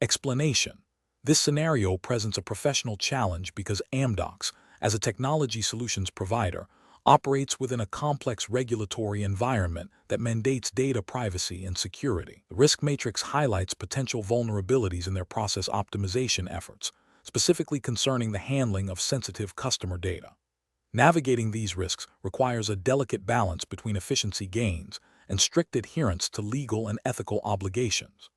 Explanation. This scenario presents a professional challenge because Amdocs, as a technology solutions provider, operates within a complex regulatory environment that mandates data privacy and security. The risk matrix highlights potential vulnerabilities in their process optimization efforts, specifically concerning the handling of sensitive customer data. Navigating these risks requires a delicate balance between efficiency gains and strict adherence to legal and ethical obligations.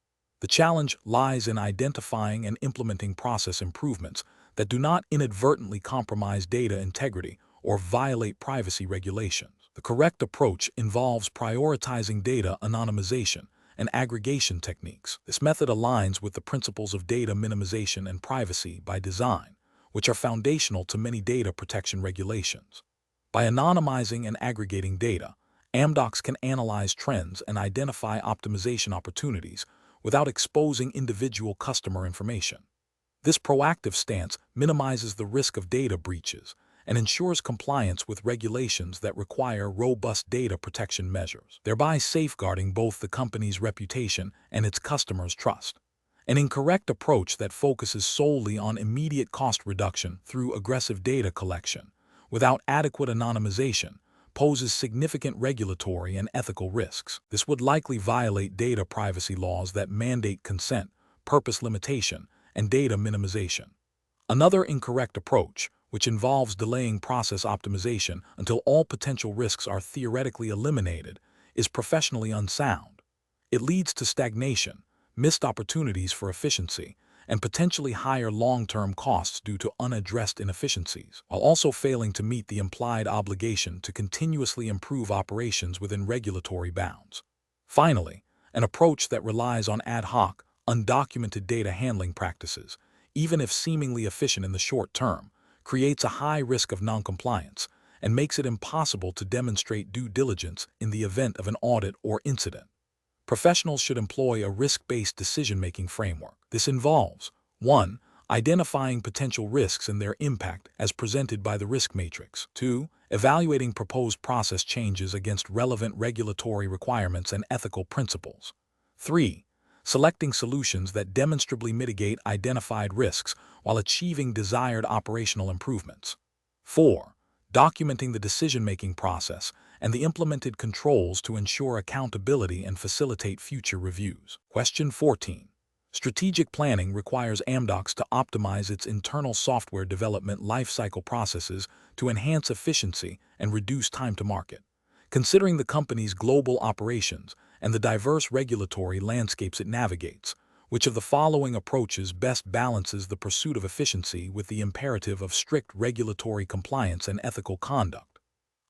The challenge lies in identifying and implementing process improvements that do not inadvertently compromise data integrity or violate privacy regulations. The correct approach involves prioritizing data anonymization and aggregation techniques. This method aligns with the principles of data minimization and privacy by design, which are foundational to many data protection regulations. By anonymizing and aggregating data, Amdocs can analyze trends and identify optimization opportunities without exposing individual customer information. This proactive stance minimizes the risk of data breaches and ensures compliance with regulations that require robust data protection measures, thereby safeguarding both the company's reputation and its customers' trust. An incorrect approach that focuses solely on immediate cost reduction through aggressive data collection, without adequate anonymization, poses significant regulatory and ethical risks. This would likely violate data privacy laws that mandate consent, purpose limitation, and data minimization. Another incorrect approach, which involves delaying process optimization until all potential risks are theoretically eliminated, is professionally unsound. It leads to stagnation, missed opportunities for efficiency, and potentially higher long-term costs due to unaddressed inefficiencies, while also failing to meet the implied obligation to continuously improve operations within regulatory bounds. Finally, an approach that relies on ad hoc, undocumented data handling practices, even if seemingly efficient in the short term, creates a high risk of noncompliance and makes it impossible to demonstrate due diligence in the event of an audit or incident. Professionals should employ a risk-based decision-making framework. This involves 1. Identifying potential risks and their impact as presented by the risk matrix. 2. Evaluating proposed process changes against relevant regulatory requirements and ethical principles. 3. Selecting solutions that demonstrably mitigate identified risks while achieving desired operational improvements. 4. documenting the decision-making process and the implemented controls to ensure accountability and facilitate future reviews. Question 14. Strategic planning requires Amdocs to optimize its internal software development lifecycle processes to enhance efficiency and reduce time to market. Considering the company's global operations and the diverse regulatory landscapes it navigates, which of the following approaches best balances the pursuit of efficiency with the imperative of strict regulatory compliance and ethical conduct?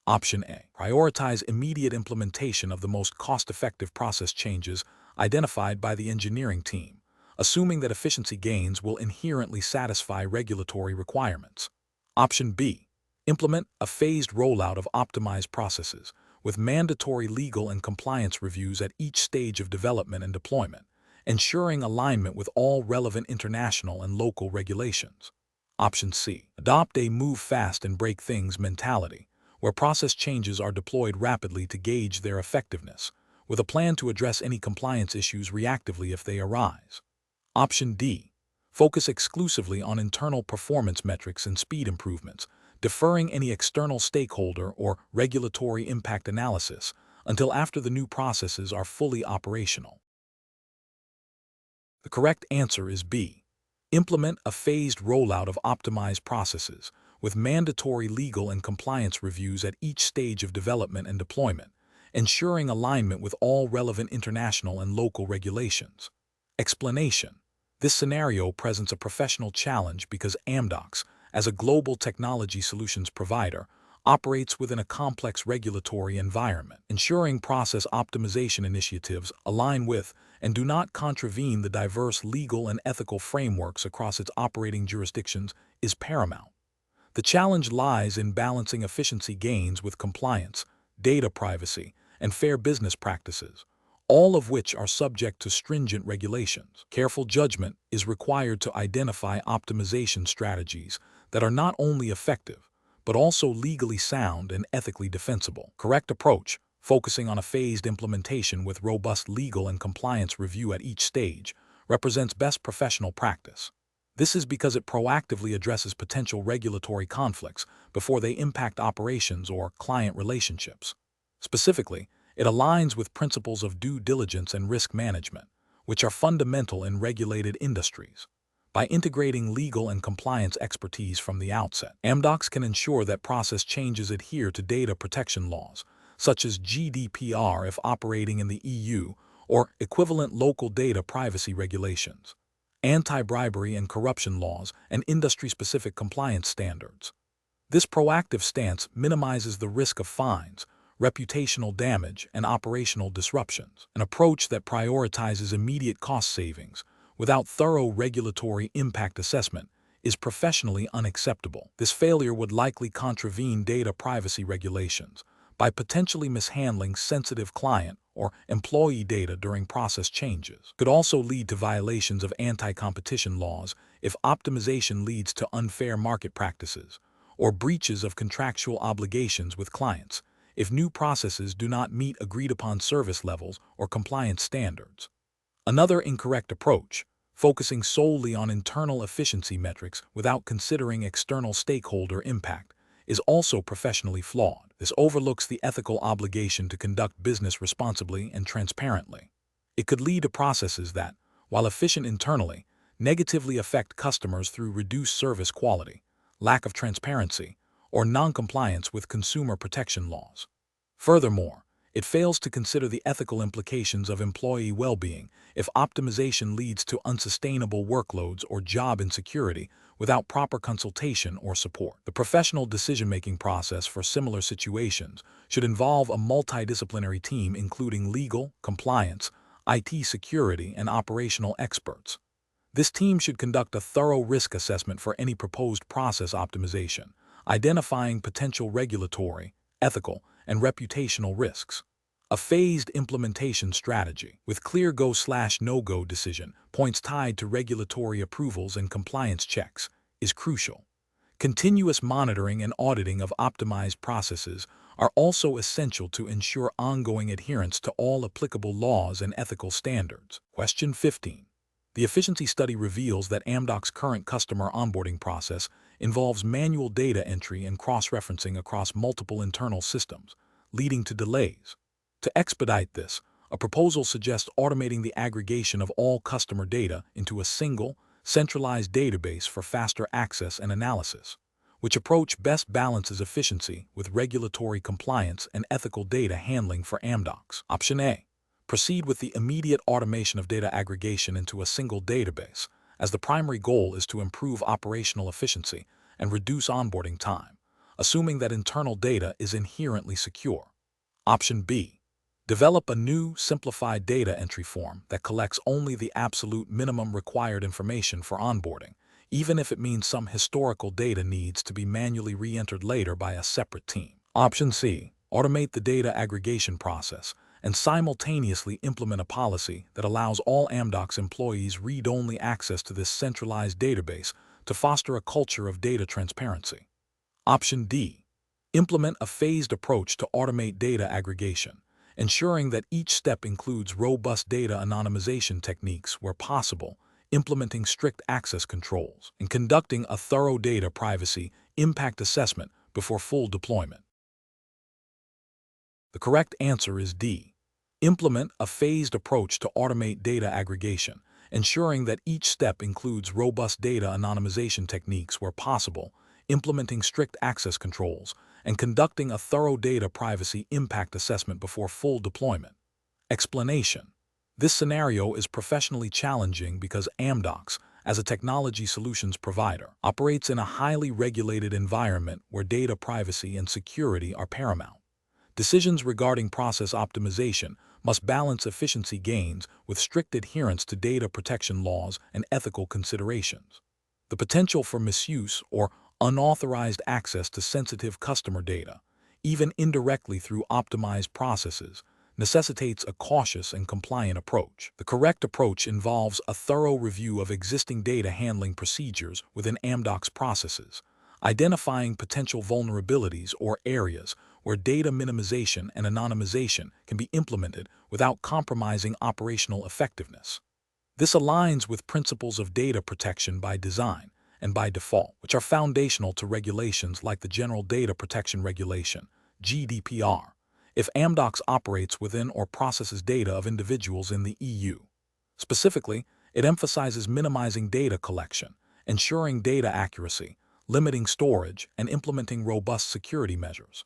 Option A. Prioritize immediate implementation of the most cost-effective process changes identified by the engineering team, assuming that efficiency gains will inherently satisfy regulatory requirements. Option B. Implement a phased rollout of optimized processes, with mandatory legal and compliance reviews at each stage of development and deployment, ensuring alignment with all relevant international and local regulations. Option C. Adopt a move fast and break things mentality, where process changes are deployed rapidly to gauge their effectiveness, with a plan to address any compliance issues reactively if they arise. Option D. Focus exclusively on internal performance metrics and speed improvements, deferring any external stakeholder or regulatory impact analysis until after the new processes are fully operational. The correct answer is B. Implement a phased rollout of optimized processes, with mandatory legal and compliance reviews at each stage of development and deployment, ensuring alignment with all relevant international and local regulations. Explanation: this scenario presents a professional challenge because Amdocs, as a global technology solutions provider, operates within a complex regulatory environment. Ensuring process optimization initiatives align with and do not contravene the diverse legal and ethical frameworks across its operating jurisdictions is paramount. The challenge lies in balancing efficiency gains with compliance, data privacy, and fair business practices, all of which are subject to stringent regulations. Careful judgment is required to identify optimization strategies that are not only effective, but also legally sound and ethically defensible. Correct approach, focusing on a phased implementation with robust legal and compliance review at each stage, represents best professional practice. This is because it proactively addresses potential regulatory conflicts before they impact operations or client relationships. Specifically, it aligns with principles of due diligence and risk management, which are fundamental in regulated industries. By integrating legal and compliance expertise from the outset, Amdocs can ensure that process changes adhere to data protection laws, such as GDPR if operating in the EU, or equivalent local data privacy regulations, anti-bribery and corruption laws, and industry-specific compliance standards. This proactive stance minimizes the risk of fines, reputational damage, and operational disruptions. An approach that prioritizes immediate cost savings without thorough regulatory impact assessment is professionally unacceptable. This failure would likely contravene data privacy regulations by potentially mishandling sensitive client or employee data during process changes. Could also lead to violations of anti-competition laws if optimization leads to unfair market practices, or breaches of contractual obligations with clients if new processes do not meet agreed-upon service levels or compliance standards. Another incorrect approach, focusing solely on internal efficiency metrics without considering external stakeholder impact, is also professionally flawed. This overlooks the ethical obligation to conduct business responsibly and transparently. It could lead to processes that, while efficient internally, negatively affect customers through reduced service quality, lack of transparency, or non-compliance with consumer protection laws. Furthermore, it fails to consider the ethical implications of employee well-being if optimization leads to unsustainable workloads or job insecurity without proper consultation or support. The professional decision-making process for similar situations should involve a multidisciplinary team including legal, compliance, IT security, and operational experts. This team should conduct a thorough risk assessment for any proposed process optimization, identifying potential regulatory, ethical, and reputational risks. A phased implementation strategy with clear go/no-go decision points tied to regulatory approvals and compliance checks is crucial. Continuous monitoring and auditing of optimized processes are also essential to ensure ongoing adherence to all applicable laws and ethical standards. Question 15. The efficiency study reveals that Amdocs' current customer onboarding process involves manual data entry and cross-referencing across multiple internal systems, leading to delays. To expedite this, a proposal suggests automating the aggregation of all customer data into a single, centralized database for faster access and analysis, which approach best balances efficiency with regulatory compliance and ethical data handling for Amdocs. Option A. Proceed with the immediate automation of data aggregation into a single database, as the primary goal is to improve operational efficiency and reduce onboarding time, assuming that internal data is inherently secure. Option B. Develop a new, simplified data entry form that collects only the absolute minimum required information for onboarding, even if it means some historical data needs to be manually re-entered later by a separate team. Option C. Automate the data aggregation process and simultaneously implement a policy that allows all Amdocs employees read-only access to this centralized database to foster a culture of data transparency. Option D. Implement a phased approach to automate data aggregation, ensuring that each step includes robust data anonymization techniques where possible, implementing strict access controls, and conducting a thorough data privacy impact assessment before full deployment. The correct answer is D. Implement a phased approach to automate data aggregation, ensuring that each step includes robust data anonymization techniques where possible, implementing strict access controls, and conducting a thorough data privacy impact assessment before full deployment. Explanation: this scenario is professionally challenging because Amdocs, as a technology solutions provider, operates in a highly regulated environment where data privacy and security are paramount. Decisions regarding process optimization must balance efficiency gains with strict adherence to data protection laws and ethical considerations. The potential for misuse or unauthorized access to sensitive customer data, even indirectly through optimized processes, necessitates a cautious and compliant approach. The correct approach involves a thorough review of existing data handling procedures within Amdocs processes, identifying potential vulnerabilities or areas where data minimization and anonymization can be implemented without compromising operational effectiveness. This aligns with principles of data protection by design and by default, which are foundational to regulations like the General Data Protection Regulation, GDPR, if Amdocs operates within or processes data of individuals in the EU. Specifically, it emphasizes minimizing data collection, ensuring data accuracy, limiting storage, and implementing robust security measures.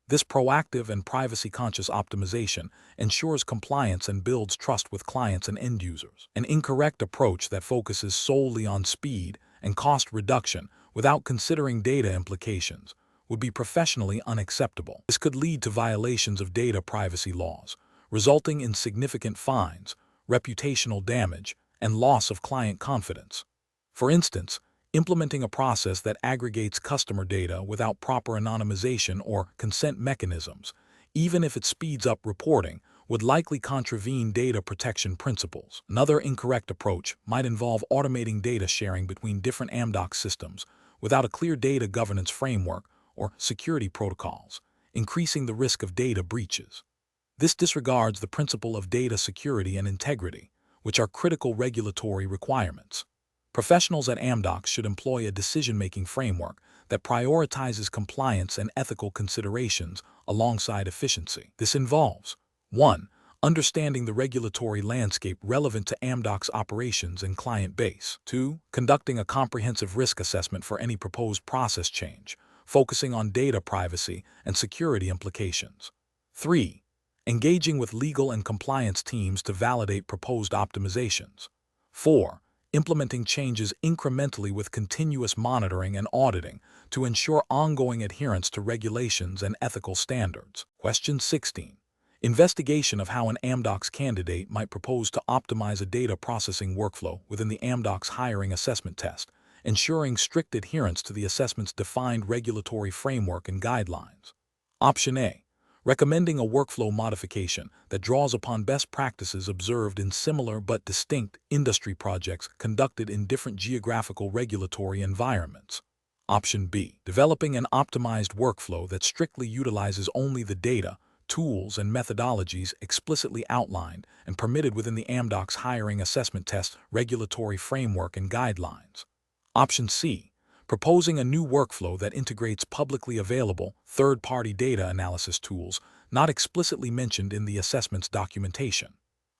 This proactive and privacy-conscious optimization ensures compliance and builds trust with clients and end users. An incorrect approach that focuses solely on speed and cost reduction without considering data implications would be professionally unacceptable. This could lead to violations of data privacy laws, resulting in significant fines, reputational damage, and loss of client confidence. For instance, implementing a process that aggregates customer data without proper anonymization or consent mechanisms, even if it speeds up reporting, would likely contravene data protection principles. Another incorrect approach might involve automating data sharing between different Amdocs systems without a clear data governance framework or security protocols, increasing the risk of data breaches. This disregards the principle of data security and integrity, which are critical regulatory requirements. Professionals at Amdocs should employ a decision-making framework that prioritizes compliance and ethical considerations alongside efficiency. This involves 1. Understanding the regulatory landscape relevant to Amdocs' operations and client base. 2. Conducting a comprehensive risk assessment for any proposed process change, focusing on data privacy and security implications. 3. Engaging with legal and compliance teams to validate proposed optimizations. 4. Implementing changes incrementally with continuous monitoring and auditing to ensure ongoing adherence to regulations and ethical standards. Question 16. Investigation of how an Amdocs candidate might propose to optimize a data processing workflow within the Amdocs hiring assessment test, ensuring strict adherence to the assessment's defined regulatory framework and guidelines. Option A. Recommending a workflow modification that draws upon best practices observed in similar but distinct industry projects conducted in different geographical regulatory environments. Option B. Developing an optimized workflow that strictly utilizes only the data tools, and methodologies explicitly outlined and permitted within the Amdocs hiring assessment test regulatory framework and guidelines. Option C. Proposing a new workflow that integrates publicly available third-party data analysis tools not explicitly mentioned in the assessment's documentation.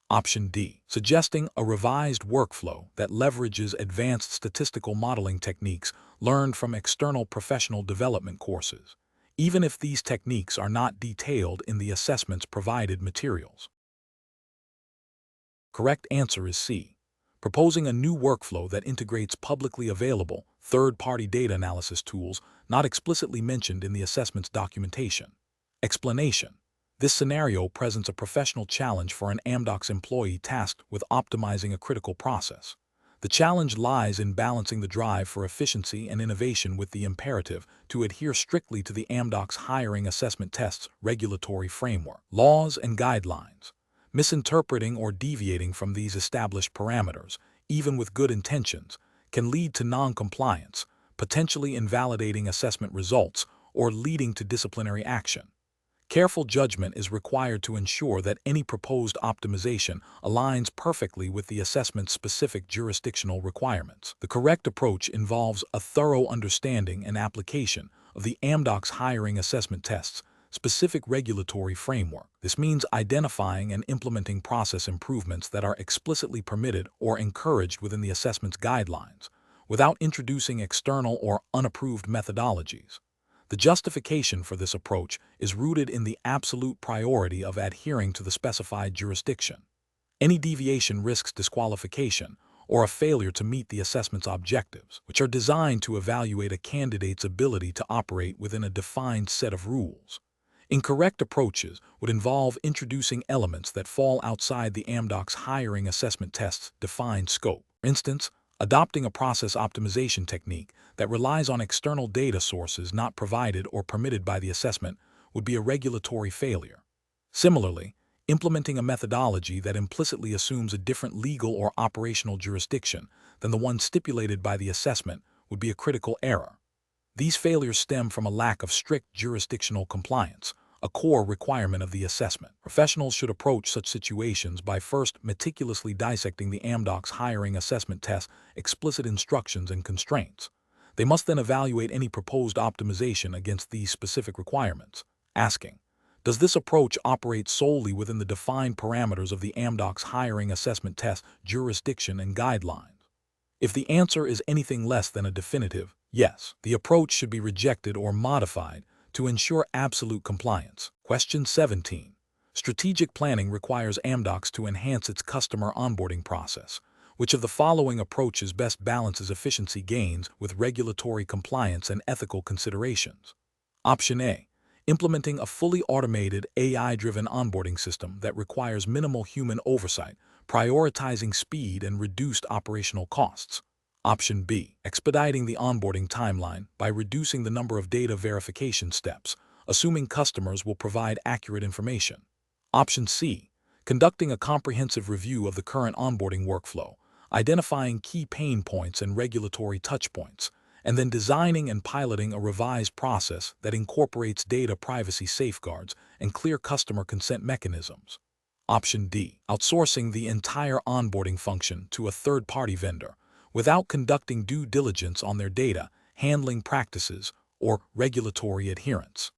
Option D. Suggesting a revised workflow that leverages advanced statistical modeling techniques learned from external professional development courses, even if these techniques are not detailed in the assessment's provided materials. Correct answer is C. Proposing a new workflow that integrates publicly available third-party data analysis tools not explicitly mentioned in the assessment's documentation. Explanation. This scenario presents a professional challenge for an Amdocs employee tasked with optimizing a critical process. The challenge lies in balancing the drive for efficiency and innovation with the imperative to adhere strictly to the Amdocs hiring assessment test's regulatory framework, laws, and guidelines. Misinterpreting or deviating from these established parameters, even with good intentions, can lead to non-compliance, potentially invalidating assessment results or leading to disciplinary action. Careful judgment is required to ensure that any proposed optimization aligns perfectly with the assessment's specific jurisdictional requirements. The correct approach involves a thorough understanding and application of the Amdocs hiring assessment test's specific regulatory framework. This means identifying and implementing process improvements that are explicitly permitted or encouraged within the assessment's guidelines, without introducing external or unapproved methodologies. The justification for this approach is rooted in the absolute priority of adhering to the specified jurisdiction. Any deviation risks disqualification or a failure to meet the assessment's objectives, which are designed to evaluate a candidate's ability to operate within a defined set of rules. Incorrect approaches would involve introducing elements that fall outside the Amdocs hiring assessment test's defined scope. For instance, adopting a process optimization technique that relies on external data sources not provided or permitted by the assessment would be a regulatory failure. Similarly, implementing a methodology that implicitly assumes a different legal or operational jurisdiction than the one stipulated by the assessment would be a critical error. These failures stem from a lack of strict jurisdictional compliance, a core requirement of the assessment. Professionals should approach such situations by first meticulously dissecting the Amdocs hiring assessment test's explicit instructions and constraints. They must then evaluate any proposed optimization against these specific requirements, asking, does this approach operate solely within the defined parameters of the Amdocs hiring assessment test jurisdiction and guidelines? If the answer is anything less than a definitive yes, the approach should be rejected or modified to ensure absolute compliance. Question 17. Strategic planning requires Amdocs to enhance its customer onboarding process. Which of the following approaches best balances efficiency gains with regulatory compliance and ethical considerations? Option A. Implementing a fully automated, AI-driven onboarding system that requires minimal human oversight, prioritizing speed and reduced operational costs. Option B. Expediting the onboarding timeline by reducing the number of data verification steps, assuming customers will provide accurate information. Option C. Conducting a comprehensive review of the current onboarding workflow, identifying key pain points and regulatory touchpoints, and then designing and piloting a revised process that incorporates data privacy safeguards and clear customer consent mechanisms. Option D. Outsourcing the entire onboarding function to a third-party vendor without conducting due diligence on their data, handling practices, or regulatory adherence.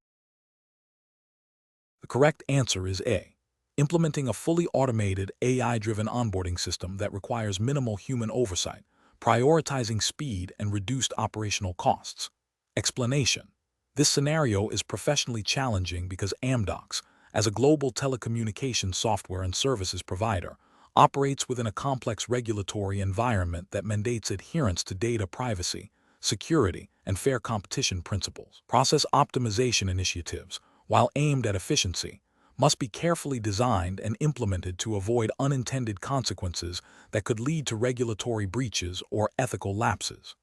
The correct answer is A. Implementing a fully automated, AI-driven onboarding system that requires minimal human oversight, prioritizing speed and reduced operational costs. Explanation. This scenario is professionally challenging because Amdocs, as a global telecommunications software and services provider, operates within a complex regulatory environment that mandates adherence to data privacy, security, and fair competition principles. Process optimization initiatives, while aimed at efficiency, must be carefully designed and implemented to avoid unintended consequences that could lead to regulatory breaches or ethical lapses.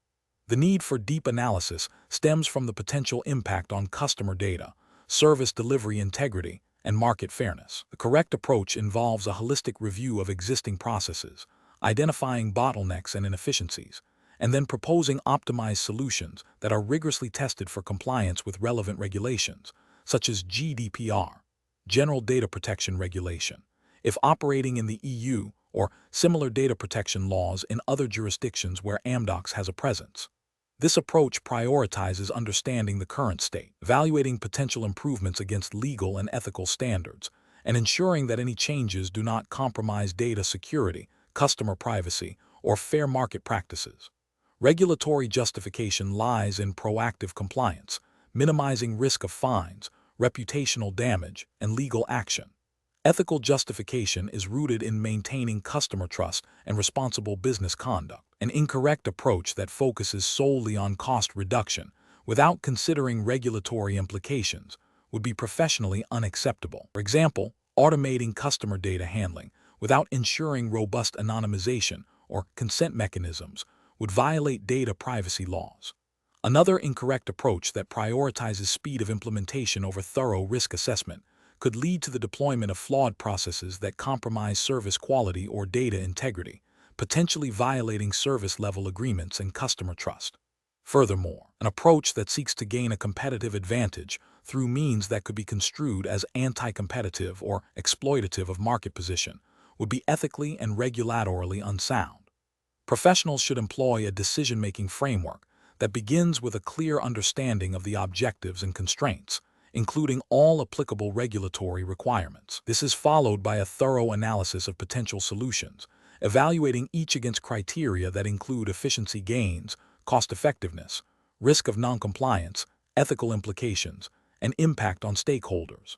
The need for deep analysis stems from the potential impact on customer data, service delivery integrity, and market fairness. The correct approach involves a holistic review of existing processes, identifying bottlenecks and inefficiencies, and then proposing optimized solutions that are rigorously tested for compliance with relevant regulations, such as GDPR. General Data Protection Regulation. If operating in the EU or similar data protection laws in other jurisdictions where Amdocs has a presence. This approach prioritizes understanding the current state, evaluating potential improvements against legal and ethical standards, and ensuring that any changes do not compromise data security, customer privacy, or fair market practices. Regulatory justification lies in proactive compliance, minimizing risk of fines, reputational damage, and legal action. Ethical justification is rooted in maintaining customer trust and responsible business conduct. An incorrect approach that focuses solely on cost reduction without considering regulatory implications would be professionally unacceptable. For example, automating customer data handling without ensuring robust anonymization or consent mechanisms would violate data privacy laws. Another incorrect approach that prioritizes speed of implementation over thorough risk assessment could lead to the deployment of flawed processes that compromise service quality or data integrity, potentially violating service-level agreements and customer trust. Furthermore, an approach that seeks to gain a competitive advantage through means that could be construed as anti-competitive or exploitative of market position would be ethically and regulatorily unsound. Professionals should employ a decision-making framework that begins with a clear understanding of the objectives and constraints, including all applicable regulatory requirements. This is followed by a thorough analysis of potential solutions, evaluating each against criteria that include efficiency gains, cost-effectiveness, risk of noncompliance, ethical implications, and impact on stakeholders.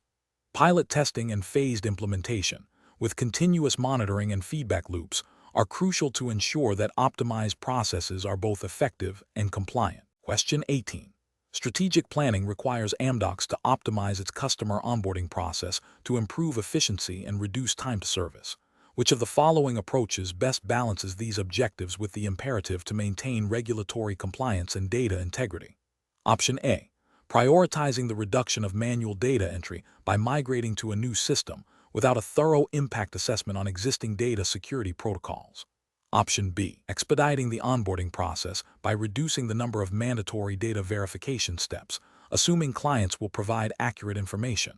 Pilot testing and phased implementation, with continuous monitoring and feedback loops, are crucial to ensure that optimized processes are both effective and compliant. Question 18. Strategic planning requires Amdocs to optimize its customer onboarding process to improve efficiency and reduce time to service. Which of the following approaches best balances these objectives with the imperative to maintain regulatory compliance and data integrity? Option A. Prioritizing the reduction of manual data entry by migrating to a new system without a thorough impact assessment on existing data security protocols. Option B. Expediting the onboarding process by reducing the number of mandatory data verification steps, assuming clients will provide accurate information.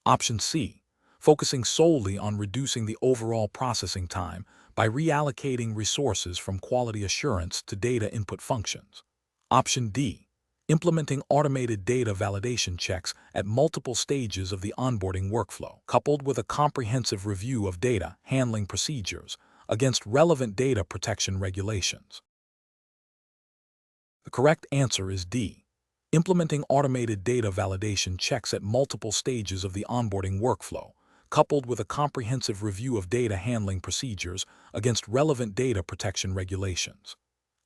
Option C. Focusing solely on reducing the overall processing time by reallocating resources from quality assurance to data input functions. Option D. Implementing automated data validation checks at multiple stages of the onboarding workflow, coupled with a comprehensive review of data handling procedures against relevant data protection regulations. The correct answer is D. Implementing automated data validation checks at multiple stages of the onboarding workflow, coupled with a comprehensive review of data handling procedures against relevant data protection regulations.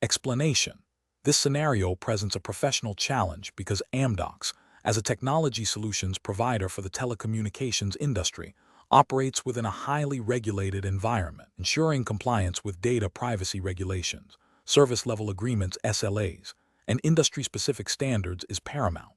Explanation. This scenario presents a professional challenge because Amdocs, as a technology solutions provider for the telecommunications industry, operates within a highly regulated environment, ensuring compliance with data privacy regulations, service-level agreements (SLAs), and industry-specific standards is paramount.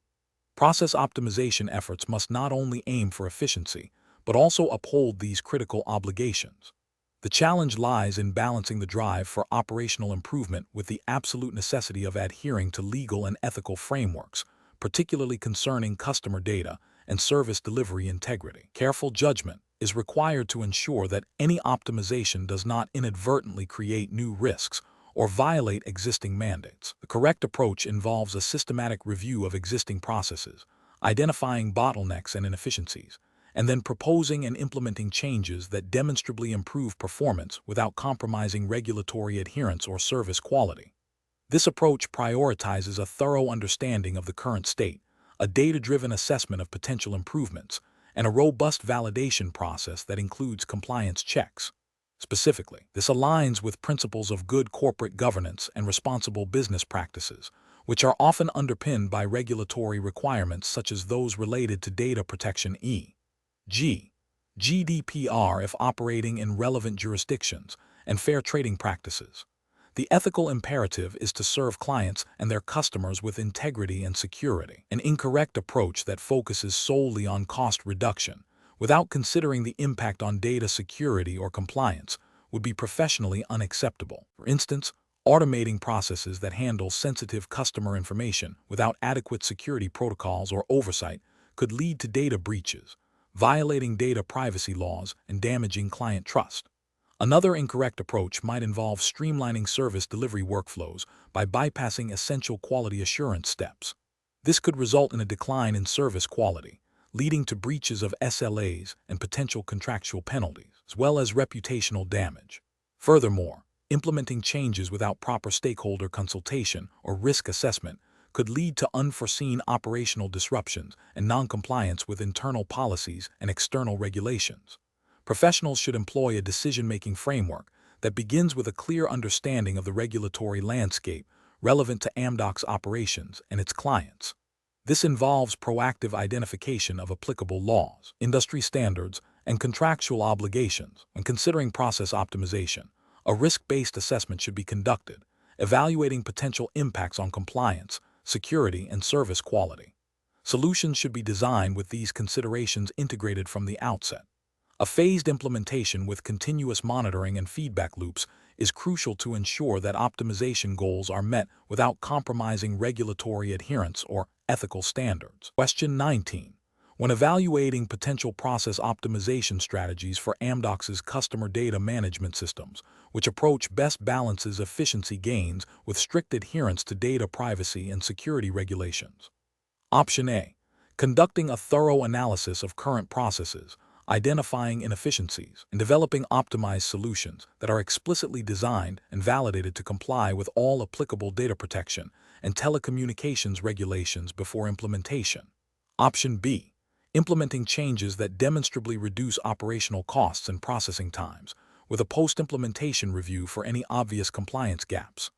Process optimization efforts must not only aim for efficiency, but also uphold these critical obligations. The challenge lies in balancing the drive for operational improvement with the absolute necessity of adhering to legal and ethical frameworks, particularly concerning customer data and service delivery integrity. Careful judgment is required to ensure that any optimization does not inadvertently create new risks or violate existing mandates. The correct approach involves a systematic review of existing processes, identifying bottlenecks and inefficiencies, and then proposing and implementing changes that demonstrably improve performance without compromising regulatory adherence or service quality. This approach prioritizes a thorough understanding of the current state, a data-driven assessment of potential improvements, and a robust validation process that includes compliance checks. Specifically, this aligns with principles of good corporate governance and responsible business practices, which are often underpinned by regulatory requirements such as those related to data protection e.g., GDPR if operating in relevant jurisdictions, and fair trading practices. The ethical imperative is to serve clients and their customers with integrity and security. An incorrect approach that focuses solely on cost reduction, without considering the impact on data security or compliance, would be professionally unacceptable. For instance, automating processes that handle sensitive customer information without adequate security protocols or oversight could lead to data breaches, violating data privacy laws and damaging client trust. Another incorrect approach might involve streamlining service delivery workflows by bypassing essential quality assurance steps. This could result in a decline in service quality, leading to breaches of SLAs and potential contractual penalties, as well as reputational damage. Furthermore, implementing changes without proper stakeholder consultation or risk assessment could lead to unforeseen operational disruptions and noncompliance with internal policies and external regulations. Professionals should employ a decision-making framework that begins with a clear understanding of the regulatory landscape relevant to Amdocs operations and its clients. This involves proactive identification of applicable laws, industry standards, and contractual obligations. When considering process optimization, a risk-based assessment should be conducted, evaluating potential impacts on compliance, security, and service quality. Solutions should be designed with these considerations integrated from the outset. A phased implementation with continuous monitoring and feedback loops is crucial to ensure that optimization goals are met without compromising regulatory adherence or ethical standards. Question 19. When evaluating potential process optimization strategies for Amdocs' customer data management systems, which approach best balances efficiency gains with strict adherence to data privacy and security regulations? Option A. Conducting a thorough analysis of current processes, identifying inefficiencies, and developing optimized solutions that are explicitly designed and validated to comply with all applicable data protection and telecommunications regulations before implementation. Option B. Implementing changes that demonstrably reduce operational costs and processing times, with a post-implementation review for any obvious compliance gaps.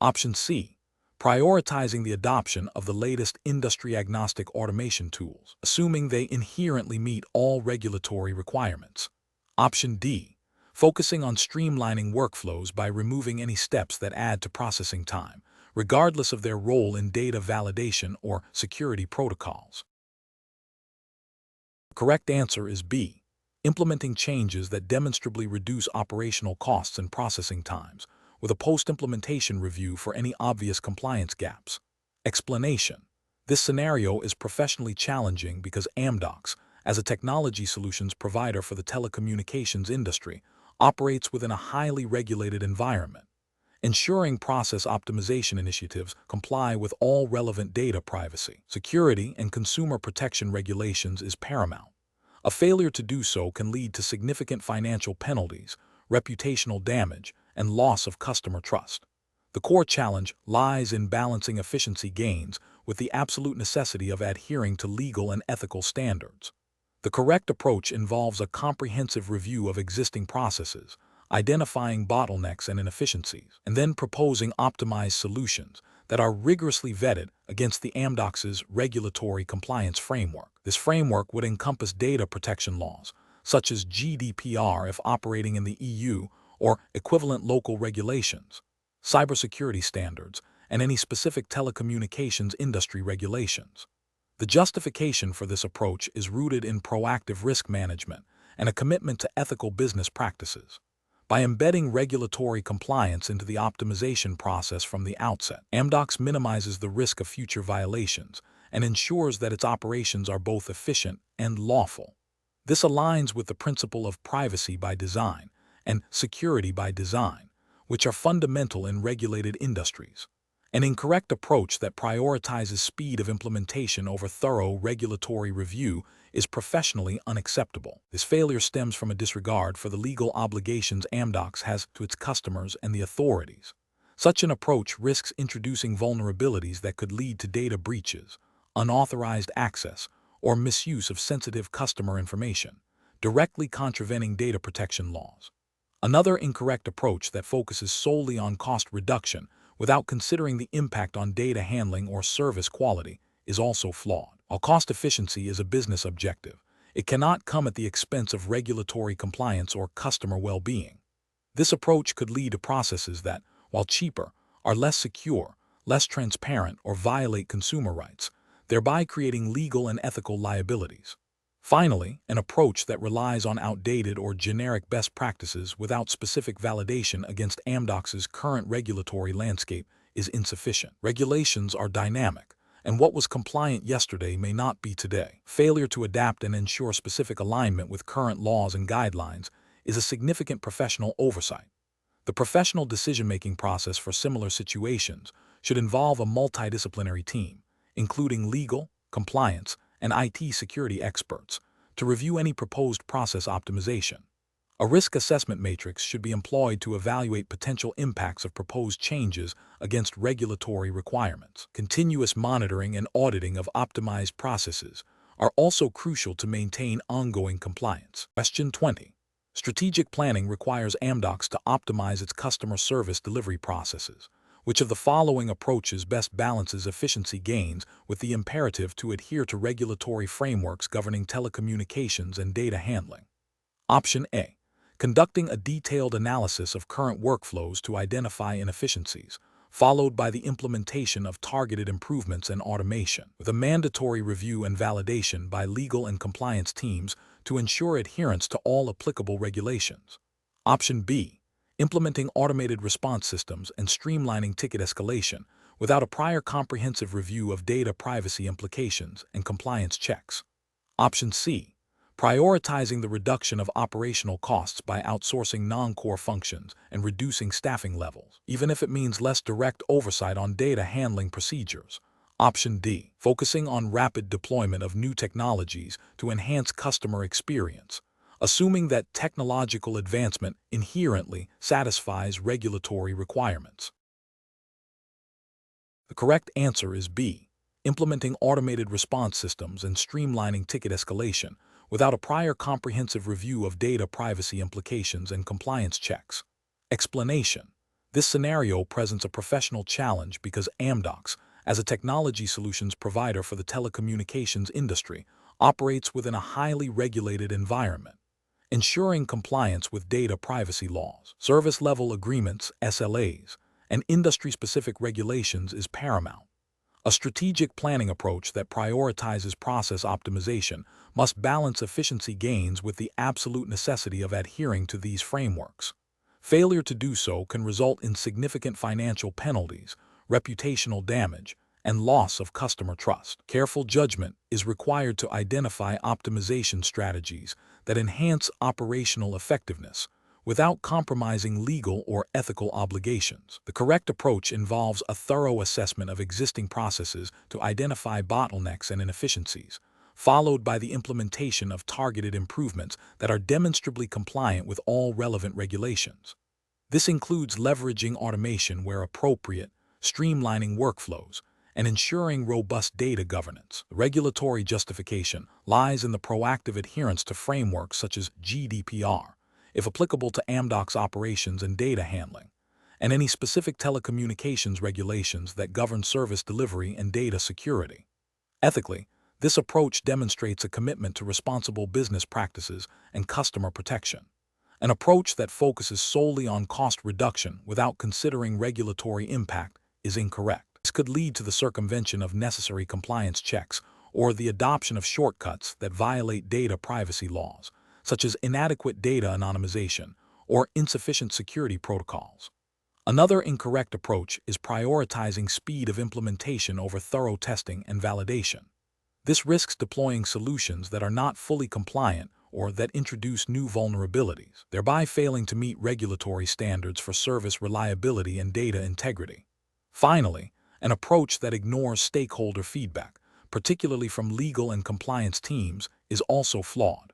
Option C. Prioritizing the adoption of the latest industry-agnostic automation tools, assuming they inherently meet all regulatory requirements. Option D. Focusing on streamlining workflows by removing any steps that add to processing time, regardless of their role in data validation or security protocols. The correct answer is B. Implementing changes that demonstrably reduce operational costs and processing times, with a post-implementation review for any obvious compliance gaps. Explanation. This scenario is professionally challenging because Amdocs, as a technology solutions provider for the telecommunications industry, operates within a highly regulated environment. Ensuring process optimization initiatives comply with all relevant data privacy, security, and consumer protection regulations is paramount. A failure to do so can lead to significant financial penalties, reputational damage, and loss of customer trust. The core challenge lies in balancing efficiency gains with the absolute necessity of adhering to legal and ethical standards. The correct approach involves a comprehensive review of existing processes, identifying bottlenecks and inefficiencies, and then proposing optimized solutions that are rigorously vetted against the Amdocs' regulatory compliance framework. This framework would encompass data protection laws, such as GDPR if operating in the EU, or equivalent local regulations, cybersecurity standards, and any specific telecommunications industry regulations. The justification for this approach is rooted in proactive risk management and a commitment to ethical business practices. By embedding regulatory compliance into the optimization process from the outset, Amdocs minimizes the risk of future violations and ensures that its operations are both efficient and lawful. This aligns with the principle of privacy by design and security by design, which are fundamental in regulated industries. An incorrect approach that prioritizes speed of implementation over thorough regulatory review is professionally unacceptable. This failure stems from a disregard for the legal obligations Amdocs has to its customers and the authorities. Such an approach risks introducing vulnerabilities that could lead to data breaches, unauthorized access, or misuse of sensitive customer information, directly contravening data protection laws. Another incorrect approach that focuses solely on cost reduction without considering the impact on data handling or service quality is also flawed. While cost efficiency is a business objective, it cannot come at the expense of regulatory compliance or customer well-being. This approach could lead to processes that, while cheaper, are less secure, less transparent, or violate consumer rights, thereby creating legal and ethical liabilities. Finally, an approach that relies on outdated or generic best practices without specific validation against Amdocs' current regulatory landscape is insufficient. Regulations are dynamic, and what was compliant yesterday may not be today. Failure to adapt and ensure specific alignment with current laws and guidelines is a significant professional oversight. The professional decision-making process for similar situations should involve a multidisciplinary team, including legal, compliance, and IT security experts, to review any proposed process optimization. A risk assessment matrix should be employed to evaluate potential impacts of proposed changes against regulatory requirements. Continuous monitoring and auditing of optimized processes are also crucial to maintain ongoing compliance. Question 20. Strategic planning requires Amdocs to optimize its customer service delivery processes. Which of the following approaches best balances efficiency gains with the imperative to adhere to regulatory frameworks governing telecommunications and data handling? Option A. Conducting a detailed analysis of current workflows to identify inefficiencies, followed by the implementation of targeted improvements and automation, with a mandatory review and validation by legal and compliance teams to ensure adherence to all applicable regulations. Option B. Implementing automated response systems and streamlining ticket escalation without a prior comprehensive review of data privacy implications and compliance checks. Option C. Prioritizing the reduction of operational costs by outsourcing non-core functions and reducing staffing levels, even if it means less direct oversight on data handling procedures. Option D. Focusing on rapid deployment of new technologies to enhance customer experience, assuming that technological advancement inherently satisfies regulatory requirements. The correct answer is B. Implementing automated response systems and streamlining ticket escalation without a prior comprehensive review of data privacy implications and compliance checks. Explanation. This scenario presents a professional challenge because Amdocs, as a technology solutions provider for the telecommunications industry, operates within a highly regulated environment. Ensuring compliance with data privacy laws, service-level agreements, SLAs, and industry-specific regulations is paramount. A strategic planning approach that prioritizes process optimization must balance efficiency gains with the absolute necessity of adhering to these frameworks. Failure to do so can result in significant financial penalties, reputational damage, and loss of customer trust. Careful judgment is required to identify optimization strategies that enhance operational effectiveness without compromising legal or ethical obligations. The correct approach involves a thorough assessment of existing processes to identify bottlenecks and inefficiencies, followed by the implementation of targeted improvements that are demonstrably compliant with all relevant regulations. This includes leveraging automation where appropriate, streamlining workflows, and ensuring robust data governance. The regulatory justification lies in the proactive adherence to frameworks such as GDPR, if applicable to Amdocs operations and data handling, and any specific telecommunications regulations that govern service delivery and data security. Ethically, this approach demonstrates a commitment to responsible business practices and customer protection. An approach that focuses solely on cost reduction without considering regulatory impact is incorrect. This could lead to the circumvention of necessary compliance checks or the adoption of shortcuts that violate data privacy laws, such as inadequate data anonymization or insufficient security protocols. Another incorrect approach is prioritizing speed of implementation over thorough testing and validation. This risks deploying solutions that are not fully compliant or that introduce new vulnerabilities, thereby failing to meet regulatory standards for service reliability and data integrity. Finally, an approach that ignores stakeholder feedback, particularly from legal and compliance teams, is also flawed.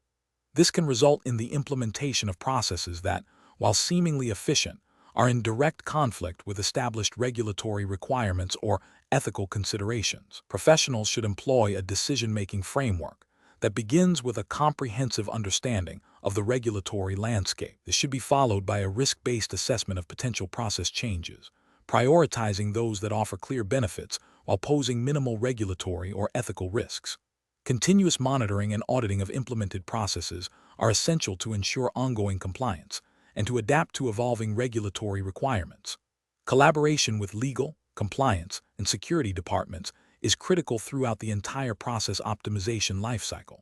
This can result in the implementation of processes that, while seemingly efficient, are in direct conflict with established regulatory requirements or ethical considerations. Professionals should employ a decision-making framework that begins with a comprehensive understanding of the regulatory landscape. This should be followed by a risk-based assessment of potential process changes, prioritizing those that offer clear benefits while posing minimal regulatory or ethical risks. Continuous monitoring and auditing of implemented processes are essential to ensure ongoing compliance and to adapt to evolving regulatory requirements. Collaboration with legal, compliance, and security departments is critical throughout the entire process optimization lifecycle.